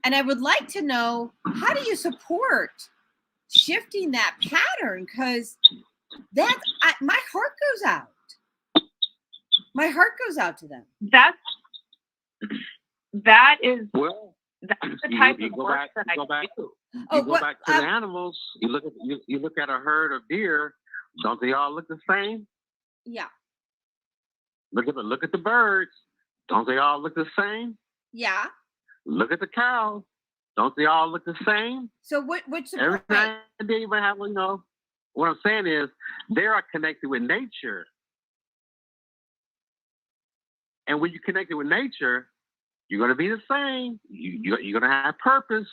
And I would like to know, how do you support shifting that pattern? Because my heart goes out. My heart goes out to them. That's the type of work that I do. You go back to the animals. You look at a herd of deer. Don't they all look the same? Yeah. Look at the birds. Don't they all look the same? Yeah. Look at the cows. Don't they all look the same? So what's the every time they have, what I'm saying is they are connected with nature. And when you're connected with nature, you're going to be the same. You're going to have purpose.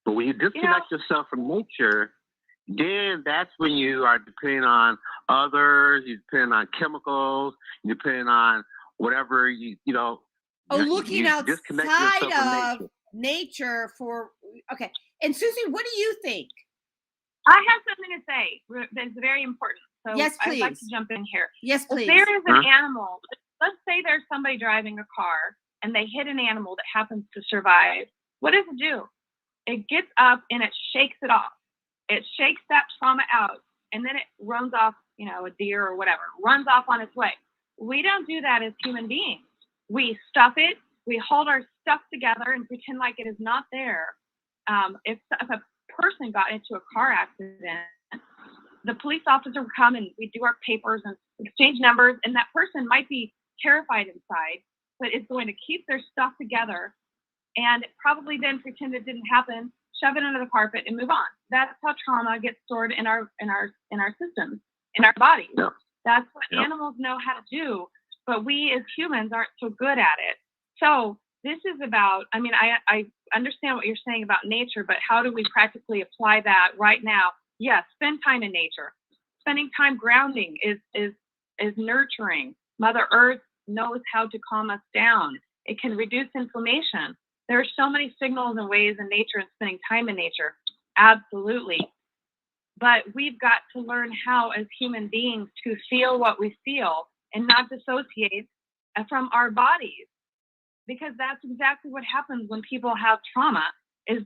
But when you disconnect yourself from nature, then that's when you are depending on others, you're depending on chemicals, you're depending on whatever, looking outside of nature for, okay. And Susie, what do you think? I have something to say that's very important. So yes, please. I'd like to jump in here. Yes, please. If there is an animal, let's say there's somebody driving a car and they hit an animal that happens to survive. What does it do? It gets up and it shakes it off. It shakes that trauma out, and then it runs off, a deer or whatever, runs off on its way. We don't do that as human beings. We stuff it. We hold our stuff together and pretend like it is not there. If a person got into a car accident, the police officer would come and we do our papers and exchange numbers, and that person might be terrified inside, but is going to keep their stuff together and probably then pretend it didn't happen, shove it under the carpet, and move on. That's how trauma gets stored in our systems, in our bodies. Yeah. That's what animals know how to do, but we as humans aren't so good at it. So this is about, I understand what you're saying about nature, but how do we practically apply that right now? Yes, spend time in nature. Spending time grounding is nurturing. Mother Earth knows how to calm us down. It can reduce inflammation. There are so many signals and ways in nature and spending time in nature. Absolutely. But we've got to learn how, as human beings, to feel what we feel and not dissociate from our bodies. Because that's exactly what happens when people have trauma, is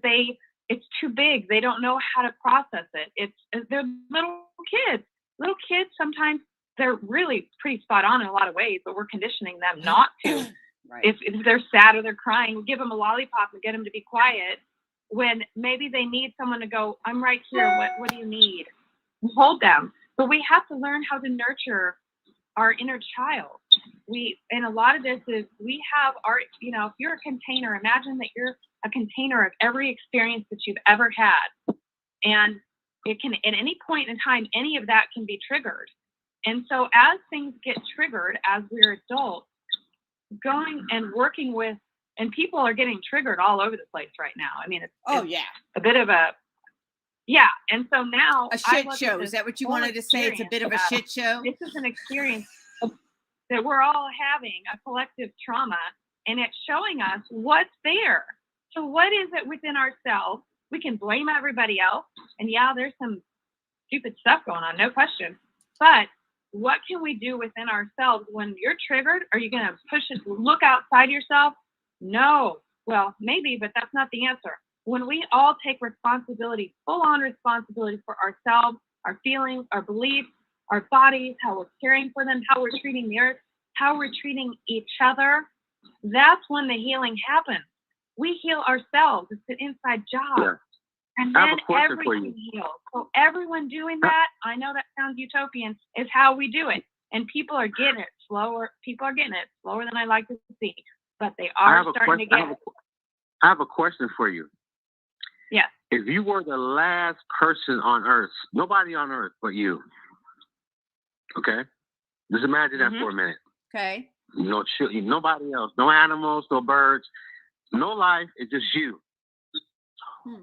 it's too big. They don't know how to process it. They're little kids. Little kids, sometimes they're really pretty spot on in a lot of ways, but we're conditioning them not to. Right. If they're sad or they're crying, we give them a lollipop and get them to be quiet, when maybe they need someone to go, I'm right here. What do you need? And hold them. But we have to learn how to nurture our inner child. and a lot of this is we have our, if you're a container, imagine that you're a container of every experience that you've ever had. And it can, at any point in time, any of that can be triggered. And so as things get triggered, as we're adults, going and working with, and people are getting triggered all over the place right now. I mean, it's a bit of a, and so now a shit show. Is that what you wanted to say? It's a bit of a shit show. This is an experience that we're all having, a collective trauma, and it's showing us what's there. So what is it within ourselves? We can blame everybody else, and there's some stupid stuff going on, no question. But what can we do within ourselves when you're triggered? Are you going to push it, look outside yourself? No. Well, maybe, but that's not the answer. When we all take responsibility, full-on responsibility for ourselves, our feelings, our beliefs, our bodies, how we're caring for them, how we're treating the earth, how we're treating each other, that's when the healing happens. We heal ourselves. It's an inside job. Yeah. And then everything heals. So everyone doing that, I know that sounds utopian, is how we do it. And people are getting it slower. People are getting it slower than I like to see. But they are starting to get it. I have a question for you. Yeah. If you were the last person on earth, nobody on earth but you, okay? Just imagine that for a minute. Okay. No, nobody else, no animals, no birds, no life. It's just you.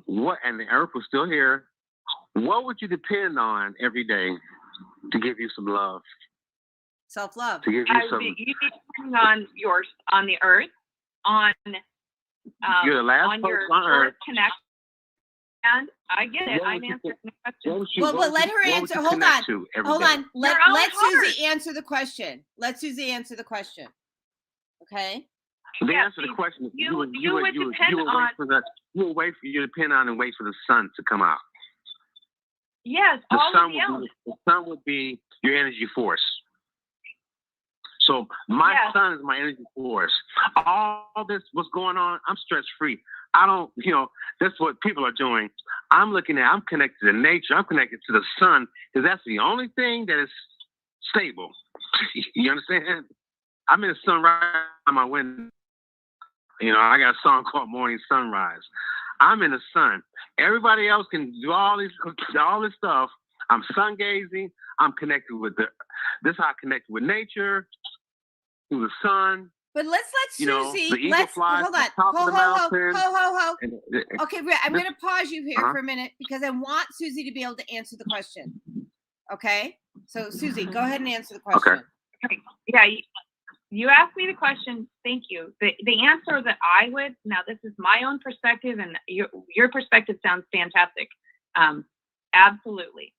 What? And the earth was still here. What would you depend on every day to give you some love? Self-love. To give you some. You'd be depending on the earth, on you're the last on your on earth. Connection. And I get it. I'm answering the question. Well, let her answer. Hold on. Let Susie answer the question. Let Susie answer the question. Okay. The answer to the question is you would depend on and wait for the sun to come out. Yes, the sun would be your energy force. So my sun is my energy force. All this, what's going on, I'm stress free. I don't, that's what people are doing. I'm connected to nature. I'm connected to the sun because that's the only thing that is stable. You understand? I'm in the sun right on my window. I got a song called Morning Sunrise. I'm in the sun. Everybody else can do all this stuff. I'm sun gazing. I'm connected with this is how I connect with nature, through the sun. But let's let Suzie. The eagle flies hold on. Ho. Okay, I'm going to pause you here for a minute because I want Suzie to be able to answer the question. Okay? So, Suzie, go ahead and answer the question. Okay. Yeah, you asked me the question. Thank you. The answer that I would, now this is my own perspective, and your perspective sounds fantastic. Absolutely.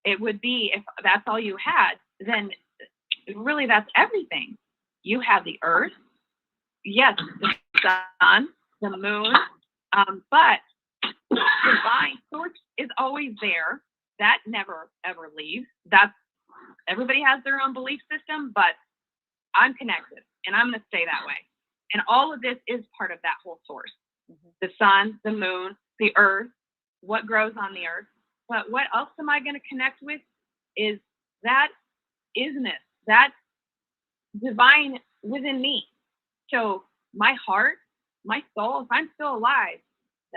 It would be, if that's all you had, then really that's everything. You have the earth, yes, the sun, the moon, but divine source is always there. That never, ever leaves. Everybody has their own belief system, but I'm connected, and I'm going to stay that way. And all of this is part of that whole source. The sun, the moon, the earth, what grows on the earth. But what else am I going to connect with is that isness, that divine within me. So my heart, my soul, if I'm still alive,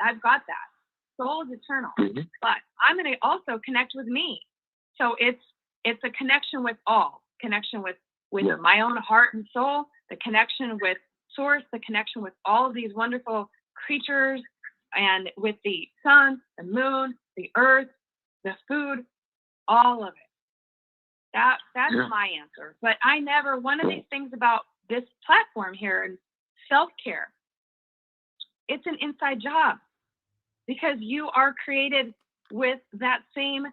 I've got that. Soul is eternal. But I'm going to also connect with me. So it's a connection with all. Connection with my own heart and soul, the connection with source, the connection with all of these wonderful creatures, and with the sun, the moon, the earth, the food, all of it. That's my answer. But one of these things about this platform here and self-care, it's an inside job because you are created with that same,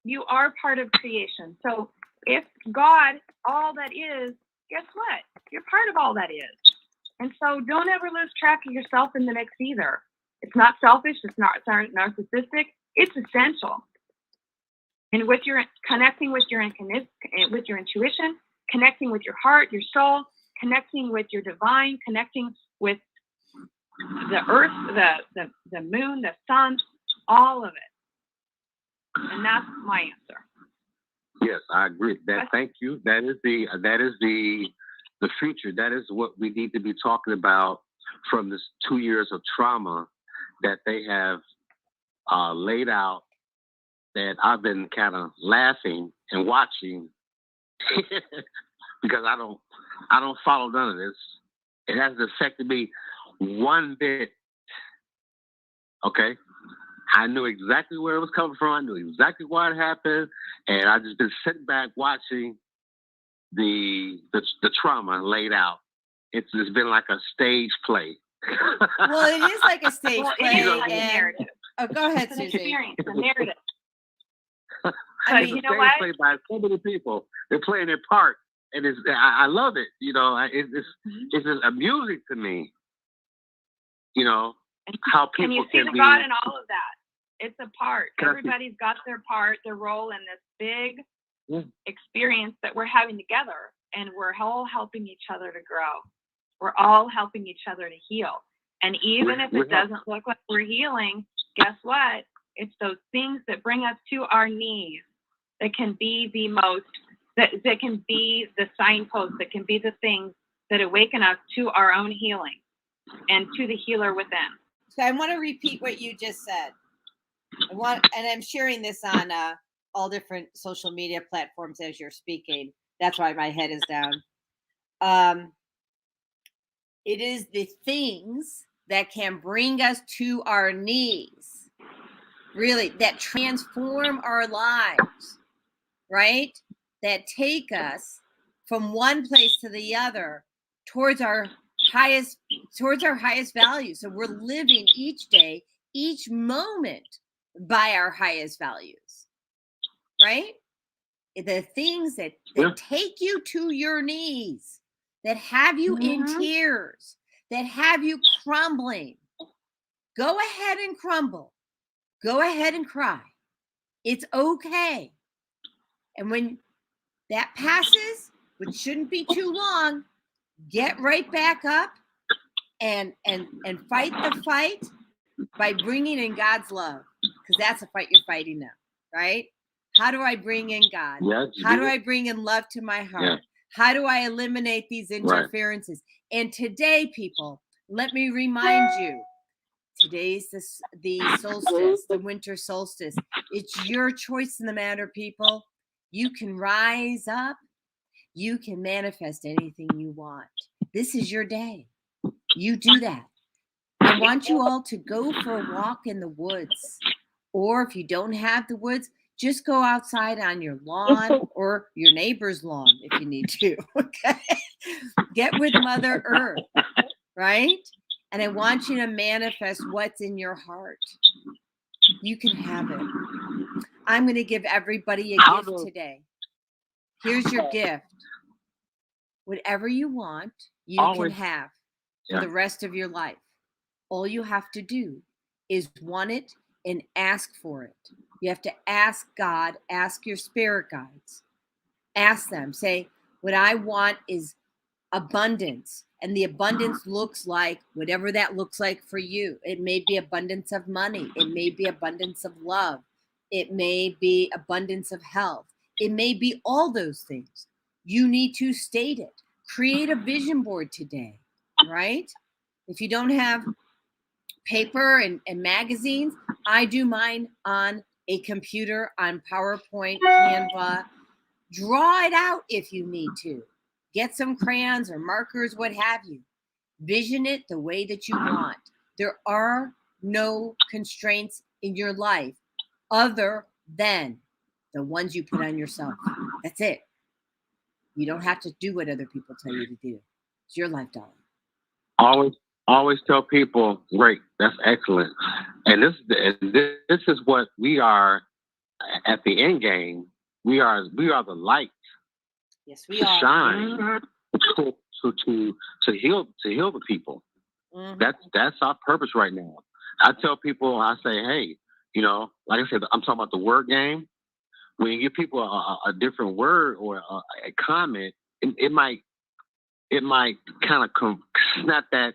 you are part of creation. So if God, all that is, guess what? You're part of all that is. And so don't ever lose track of yourself in the mix either. It's not selfish. It's not narcissistic. It's essential. And with your connecting with your intuition, connecting with your heart, your soul, connecting with your divine, connecting with the earth, the moon, the sun, all of it. And that's my answer. Yes, I agree. Thank you. That is the the future. That is what we need to be talking about from this 2 years of trauma that they have laid out, that I've been kind of laughing and watching because I don't follow none of this. It hasn't affected me one bit. Okay? I knew exactly where it was coming from. I knew exactly why it happened. And I just been sitting back watching the trauma laid out. It's been like a stage play. Well, it is like a stage play. It is like a narrative. Oh, go ahead, It's an Suzie. experience, a narrative. I It's mean, a you know stage what? play by so many people. They're playing their part, and I love it. You know, it's just amusing to me. You know how people And you see can the be. God in all of that. It's a part. Can I see- Everybody's got their part, their role in this big Yeah. experience that we're having together, and we're all helping each other to grow. We're all helping each other to heal. And even if it doesn't look like we're healing, guess what? It's those things that bring us to our knees that can be the most, that can be the signposts, that can be the things that awaken us to our own healing and to the healer within. So I want to repeat what you just said. And I'm sharing this on all different social media platforms as you're speaking. That's why my head is down. It is the things that can bring us to our knees, really, that transform our lives, right? That take us from one place to the other towards our highest value. So we're living each day, each moment by our highest values, right? The things that take you to your knees, that have you in tears, that have you crumbling. Go ahead and crumble. Go ahead and cry. It's okay. And when that passes, which shouldn't be too long, get right back up and fight the fight by bringing in God's love, because that's a fight you're fighting now, right? How do I bring in God? How do I bring in love to my heart? Yeah. How do I eliminate these interferences? Right. And today, people, let me remind you, today's the solstice, the winter solstice. It's your choice in the matter, people. You can rise up. You can manifest anything you want. This is your day. You do that. I want you all to go for a walk in the woods. Or if you don't have the woods, just go outside on your lawn or your neighbor's lawn if you need to. Okay? Get with Mother Earth, right? And I want you to manifest what's in your heart. You can have it. I'm going to give everybody a gift today. Here's your gift. Whatever you want, you can have for the rest of your life. All you have to do is want it and ask for it. You have to ask God, ask your spirit guides. Ask them, say, what I want is abundance. And the abundance looks like whatever that looks like for you. It may be abundance of money. It may be abundance of love. It may be abundance of health. It may be all those things. You need to state it. Create a vision board today, right? If you don't have paper and magazines, I do mine on a computer, on PowerPoint, Canva. Draw it out if you need to. Get some crayons or markers, what have you. Vision it the way that you want. There are no constraints in your life other than the ones you put on yourself. That's it. You don't have to do what other people tell you to do. It's your life, darling. Always tell people, great, that's excellent. And this is what we are at the end game. We are the light. Yes, we to are. Shine to heal the people. Mm-hmm. That's our purpose right now. I tell people, I say, hey, like I said, I'm talking about the word game. When you give people a different word or a comment, it might kind of snap that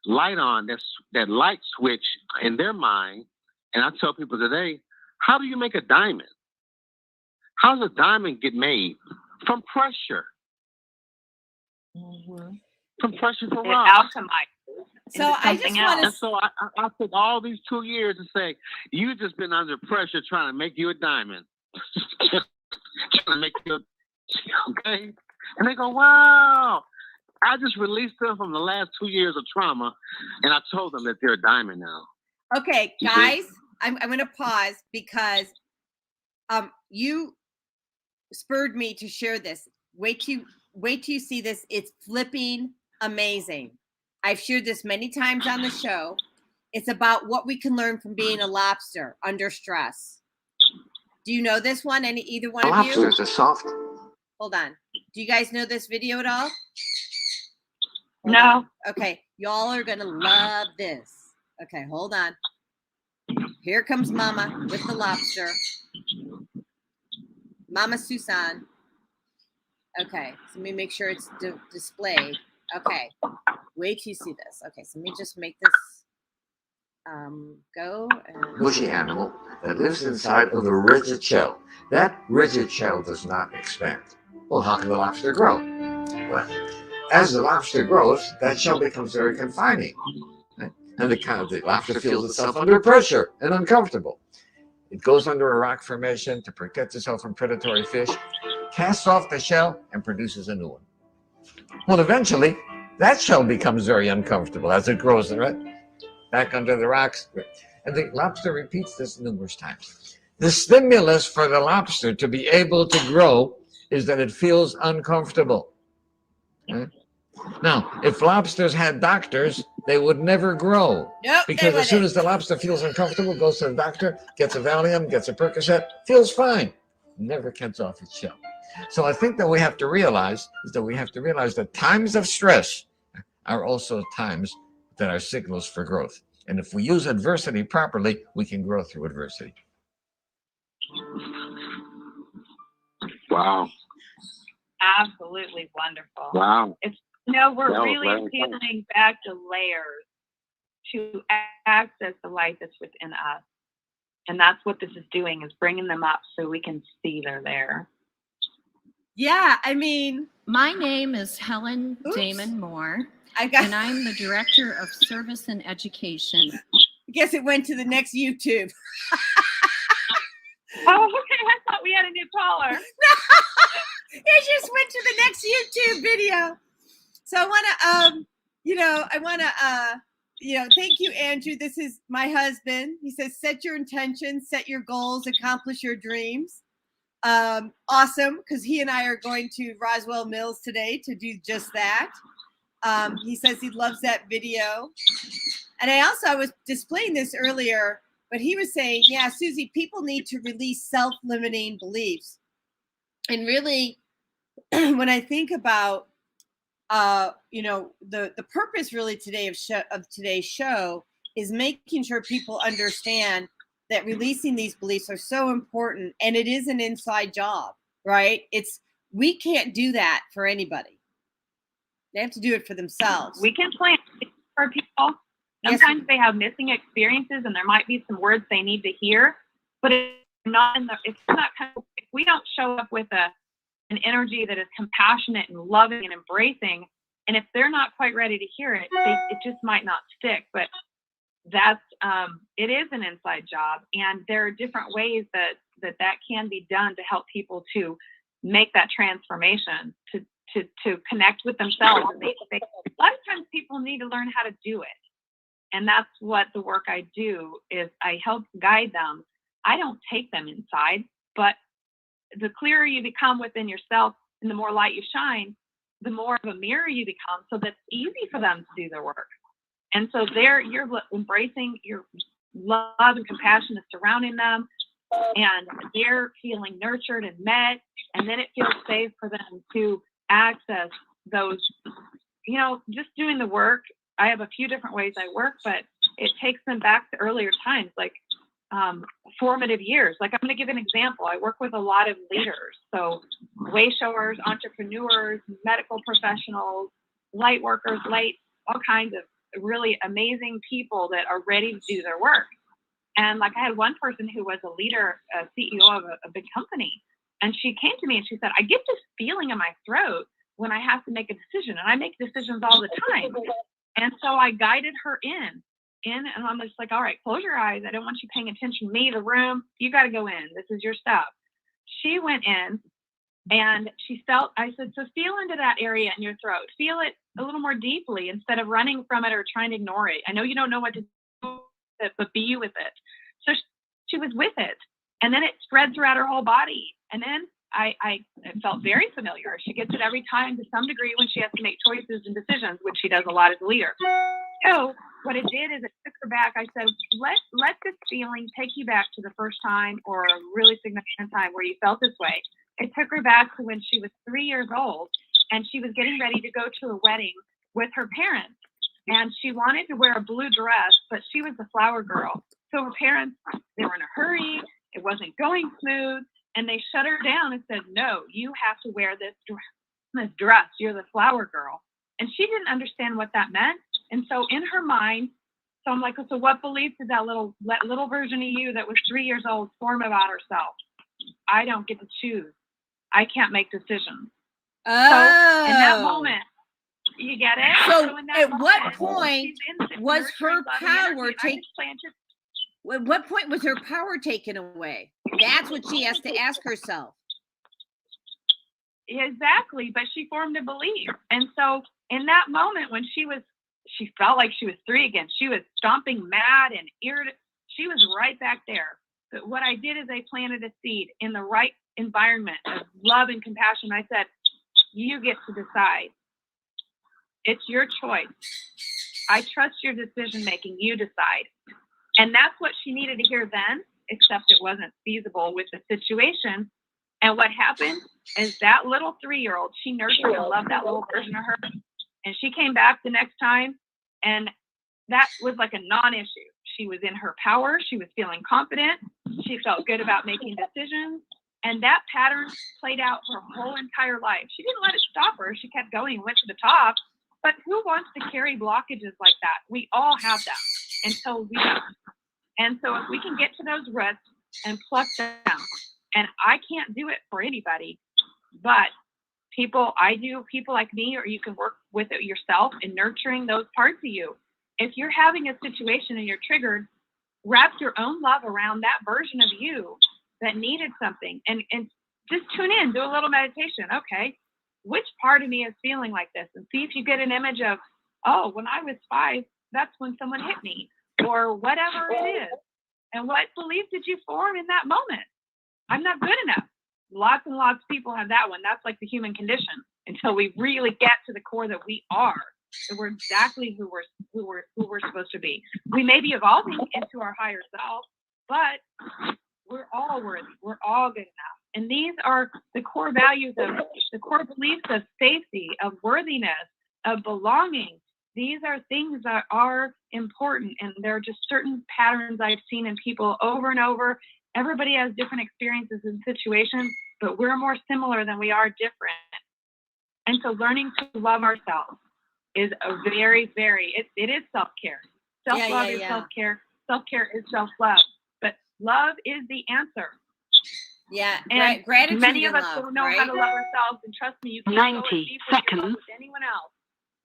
light on, that light switch in their mind. And I tell people today, how do you make a diamond? How does a diamond get made? From pressure. Compression for It rocks. alchemizes. So I just want And to. so I took all these 2 years to say, you've just been under pressure trying to make you a diamond. Trying to make you okay? And they go, wow. I just released them from the last 2 years of trauma, and I told them that they're a diamond now. Okay, guys, I'm going to pause because you spurred me to share this. Wait till you see this. It's flipping amazing. I've shared this many times on the show. It's about what we can learn from being a lobster under stress. Do you know this one? Either one of you? Lobsters are soft. Hold on. Do you guys know this video at all? No. Okay, y'all are going to love this. Okay, hold on. Here comes Mama with the lobster. Mama Suson. Okay, so let me make sure it's displayed. Okay, wait till you see this. Okay, so let me just make this go. And Bushy animal that lives inside of a rigid shell. That rigid shell does not expand. Well, how can the lobster grow? Well, as the lobster grows, that shell becomes very confining. Right? And the lobster feels itself under pressure and uncomfortable. It goes under a rock formation to protect itself from predatory fish, casts off the shell, and produces a new one. Well, eventually, that shell becomes very uncomfortable as it grows, right? Back under the rocks. And the lobster repeats this numerous times. The stimulus for the lobster to be able to grow is that it feels uncomfortable. Right? Now, if lobsters had doctors, they would never grow. Nope, because as soon as the lobster feels uncomfortable, goes to the doctor, gets a Valium, gets a Percocet, feels fine, never gets off its shell. So I think that we have to realize that times of stress are also times that are signals for growth. And if we use adversity properly, we can grow through adversity. Wow. Absolutely wonderful. Wow. It's we're That was really very peeling back the layers to access the light that's within us. And that's what this is doing, is bringing them up so we can see they're there. yeah, I mean, My name is Helen Damon Moore, and I'm the Director of Service and Education. I guess it went to the next YouTube. Oh, okay. I thought we had a new caller. No, it just went to the next YouTube video. So I want to, thank you, Andrew. This is my husband. He says, set your intentions, set your goals, accomplish your dreams. Awesome, because he and I are going to Roswell Mills today to do just that. He says he loves that video. And I was displaying this earlier, but he was saying, yeah, Suzie, people need to release self-limiting beliefs. And really, when I think about, the purpose really today of today's show is making sure people understand that releasing these beliefs are so important, and it is an inside job, right? We can't do that for anybody. They have to do it for themselves. We can plan for people. Sometimes they have missing experiences, and there might be some words they need to hear, but if we don't show up with an energy that is compassionate and loving and embracing, and if they're not quite ready to hear it, it just might not stick. But that's it is an inside job, and there are different ways that can be done to help people to make that transformation, to connect with themselves. And a lot of times people need to learn how to do it, and that's what the work I do is. I help guide them. I don't take them inside, but the clearer you become within yourself and the more light you shine, the more of a mirror you become, so that's easy for them to do their work. And so you're embracing your love and compassion is surrounding them, and they're feeling nurtured and met, and then it feels safe for them to access those, just doing the work. I have a few different ways I work, but it takes them back to earlier times, like formative years. Like, I'm going to give an example. I work with a lot of leaders. So wayshowers, entrepreneurs, medical professionals, light workers, all kinds of really amazing people that are ready to do their work. And like, I had one person who was a leader, a CEO of a big company. And she came to me and she said, I get this feeling in my throat when I have to make a decision, and I make decisions all the time. And so I guided her in, and I'm just like, all right, close your eyes. I don't want you paying attention to me, the room. You got to go in. This is your stuff. She went in, and she felt, I said, so feel into that area in your throat. Feel it a little more deeply instead of running from it or trying to ignore it. I know you don't know what to do with it, but be with it. So she was with it. And then it spread throughout her whole body. And then it felt very familiar. She gets it every time to some degree when she has to make choices and decisions, which she does a lot as a leader. So what it did is it took her back. I said, let this feeling take you back to the first time or a really significant time where you felt this way. It took her back to when she was 3 years old, and she was getting ready to go to a wedding with her parents. And she wanted to wear a blue dress, but she was the flower girl. So her parents, they were in a hurry. It wasn't going smooth. And they shut her down and said, no, you have to wear this dress. You're the flower girl. And she didn't understand what that meant. And so in her mind, so I'm like, so what beliefs did that little version of you that was 3 years old form about herself? I don't get to choose. I can't make decisions. Oh. So in that moment, you get it? So in that at moment, what point was her power taken? At what point was her power taken away? That's what she has to ask herself. Exactly, but she formed a belief. And so in that moment when she felt like she was 3 again, she was stomping mad and irritated. She was right back there. But what I did is I planted a seed in the right environment of love and compassion. I said, you get to decide. It's your choice. I trust your decision making. You decide. And that's what she needed to hear then, except it wasn't feasible with the situation. And what happened is that little 3-year-old, she nurtured and loved that little version of her. And she came back the next time, and that was like a non-issue. She was in her power. She was feeling confident. She felt good about making decisions. And that pattern played out her whole entire life. She didn't let it stop her. She kept going and went to the top. But who wants to carry blockages like that? We all have them until we don't. And so if we can get to those roots and pluck them, and I can't do it for anybody, but people like me, or you can work with it yourself in nurturing those parts of you. If you're having a situation and you're triggered, wrap your own love around that version of you that needed something, and just tune in, do a little meditation. Okay, which part of me is feeling like this? And see if you get an image of, oh, when I was 5, that's when someone hit me, or whatever it is. And what belief did you form in that moment? I'm not good enough. Lots and lots of people have that one. That's like the human condition until we really get to the core that we are. That we're exactly who we're supposed to be. We may be evolving into our higher self, but we're all worthy. We're all good enough. And these are the core values of the core beliefs of safety, of worthiness, of belonging. These are things that are important, and there are just certain patterns I've seen in people over and over. Everybody has different experiences and situations, but we're more similar than we are different. And so learning to love ourselves is a very, very, it is self-care. Self-love is self-care. Self-care is self-love. But love is the answer. Yeah, and gratitude. Many of us love, don't know how to love ourselves, and trust me, you can't 90 seconds with anyone else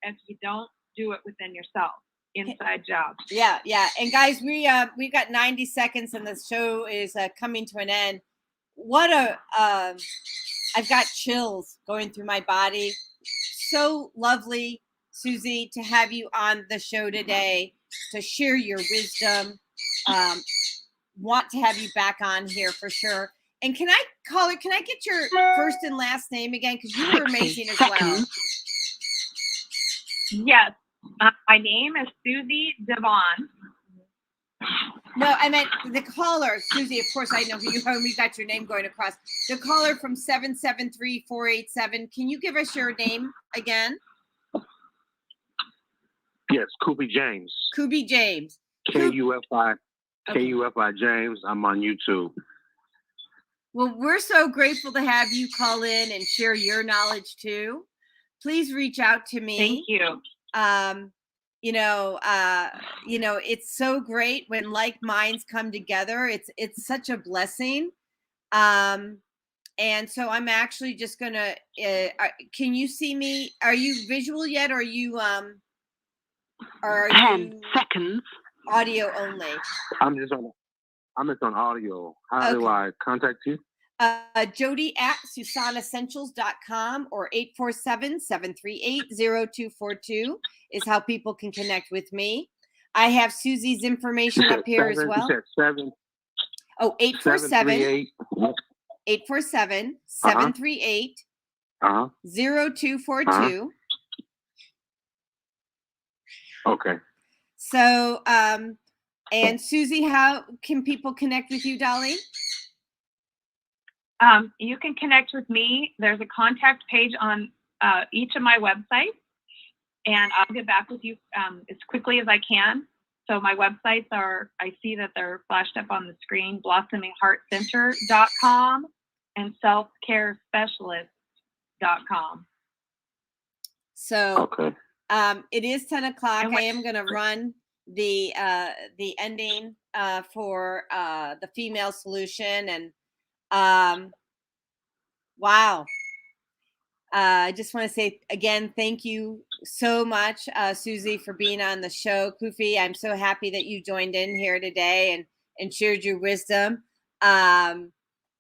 if you don't do it within yourself. Inside job. Yeah. And guys, we've got 90 seconds, and the show is coming to an end. What I've got chills going through my body. So lovely, Suzie, to have you on the show today to share your wisdom. Want to have you back on here for sure. And can I get your first and last name again? Because you were amazing as well. Yes. My name is Suzie DeVaughn. No, I meant the caller, Suzie. Of course, I know who you are. We got your name going across. The caller from 773-487. Can you give us your name again? Yes, Kubi James. Kubi James. Kufi James. I'm on YouTube. Well, we're so grateful to have you call in and share your knowledge too. Please reach out to me. Thank you. It's so great when like minds come together. It's such a blessing. And And so I'm actually just gonna. Can you see me? Are you visual yet? Or are you 10 seconds. Audio only? I'm just on audio. How do I contact you? Jodi at SusonEssentials.com or 847-738-0242 is how people can connect with me. I have Susie's information up here as well. You said 7. Oh, 847-738-0242. Okay. So, and Susie, how can people connect with you, Dolly? You can connect with me. There's a contact page on each of my websites, and I'll get back with you as quickly as I can. So my websites are, I see that they're flashed up on the screen, blossomingheartcenter.com and selfcarespecialist.com. So it is 10 o'clock. I am going to run the ending for the female solution. And wow. I just want to say again, thank you so much, Susie, for being on the show. Kufi, I'm so happy that you joined in here today and shared your wisdom. And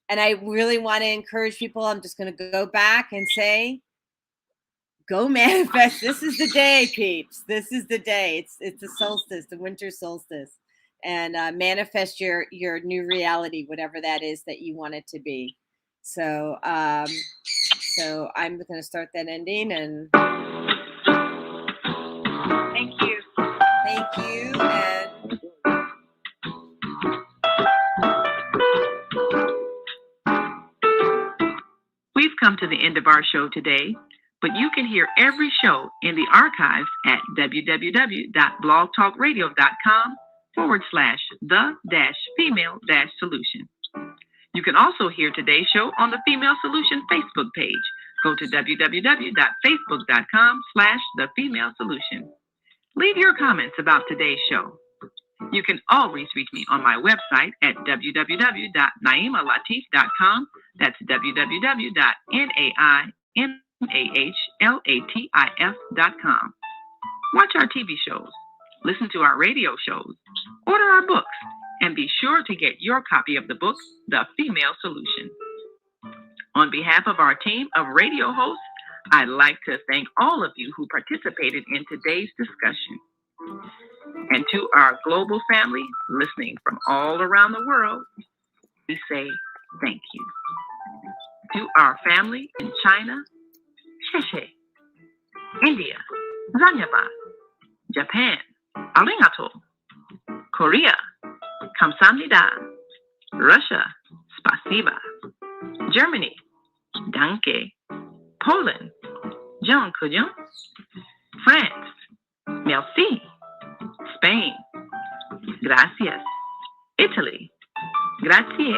I really want to encourage people. I'm just going to go back and say, go manifest. This is the day, peeps. This is the day. It's the solstice, the winter solstice, and manifest your new reality, whatever that is that you want it to be. So, so I'm going to start that ending, and thank you. Thank you. And we've come to the end of our show today, but you can hear every show in the archives at www.blogtalkradio.com/the-female-solution. You can also hear today's show on the Female Solution Facebook page. Go to www.facebook.com/thefemalesolution. Leave your comments about today's show. You can always reach me on my website at www.naimalatif.com. That's www.naimalatif.com. Watch our TV shows, listen to our radio shows, order our books, and be sure to get your copy of the book, The Female Solution. On behalf of our team of radio hosts, I'd like to thank all of you who participated in today's discussion. And to our global family listening from all around the world, we say thank you. To our family in China, Sheshe, India, Zanyaba, Japan, Arigato, Korea, Kamsamnida, Russia, Spasiba, Germany, Danke, Poland, Jean Kujon, France, Merci, Spain, Gracias, Italy, Grazie,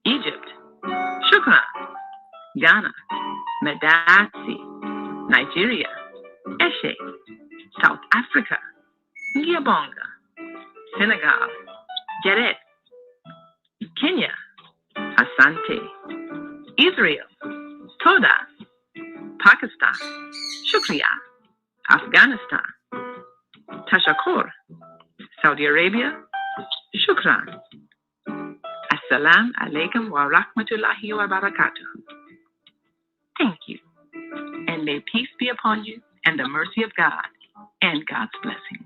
Egypt, Shukran, Ghana, Medasi, Nigeria, Eshe, South Africa, Giabonga, Senegal, Jerez, Kenya, Asante, Israel, Toda, Pakistan, Shukriya, Afghanistan, Tashakur, Saudi Arabia, Shukran. Assalamu alaikum wa rahmatullahi wa barakatuh. Thank you. And may peace be upon you and the mercy of God and God's blessings.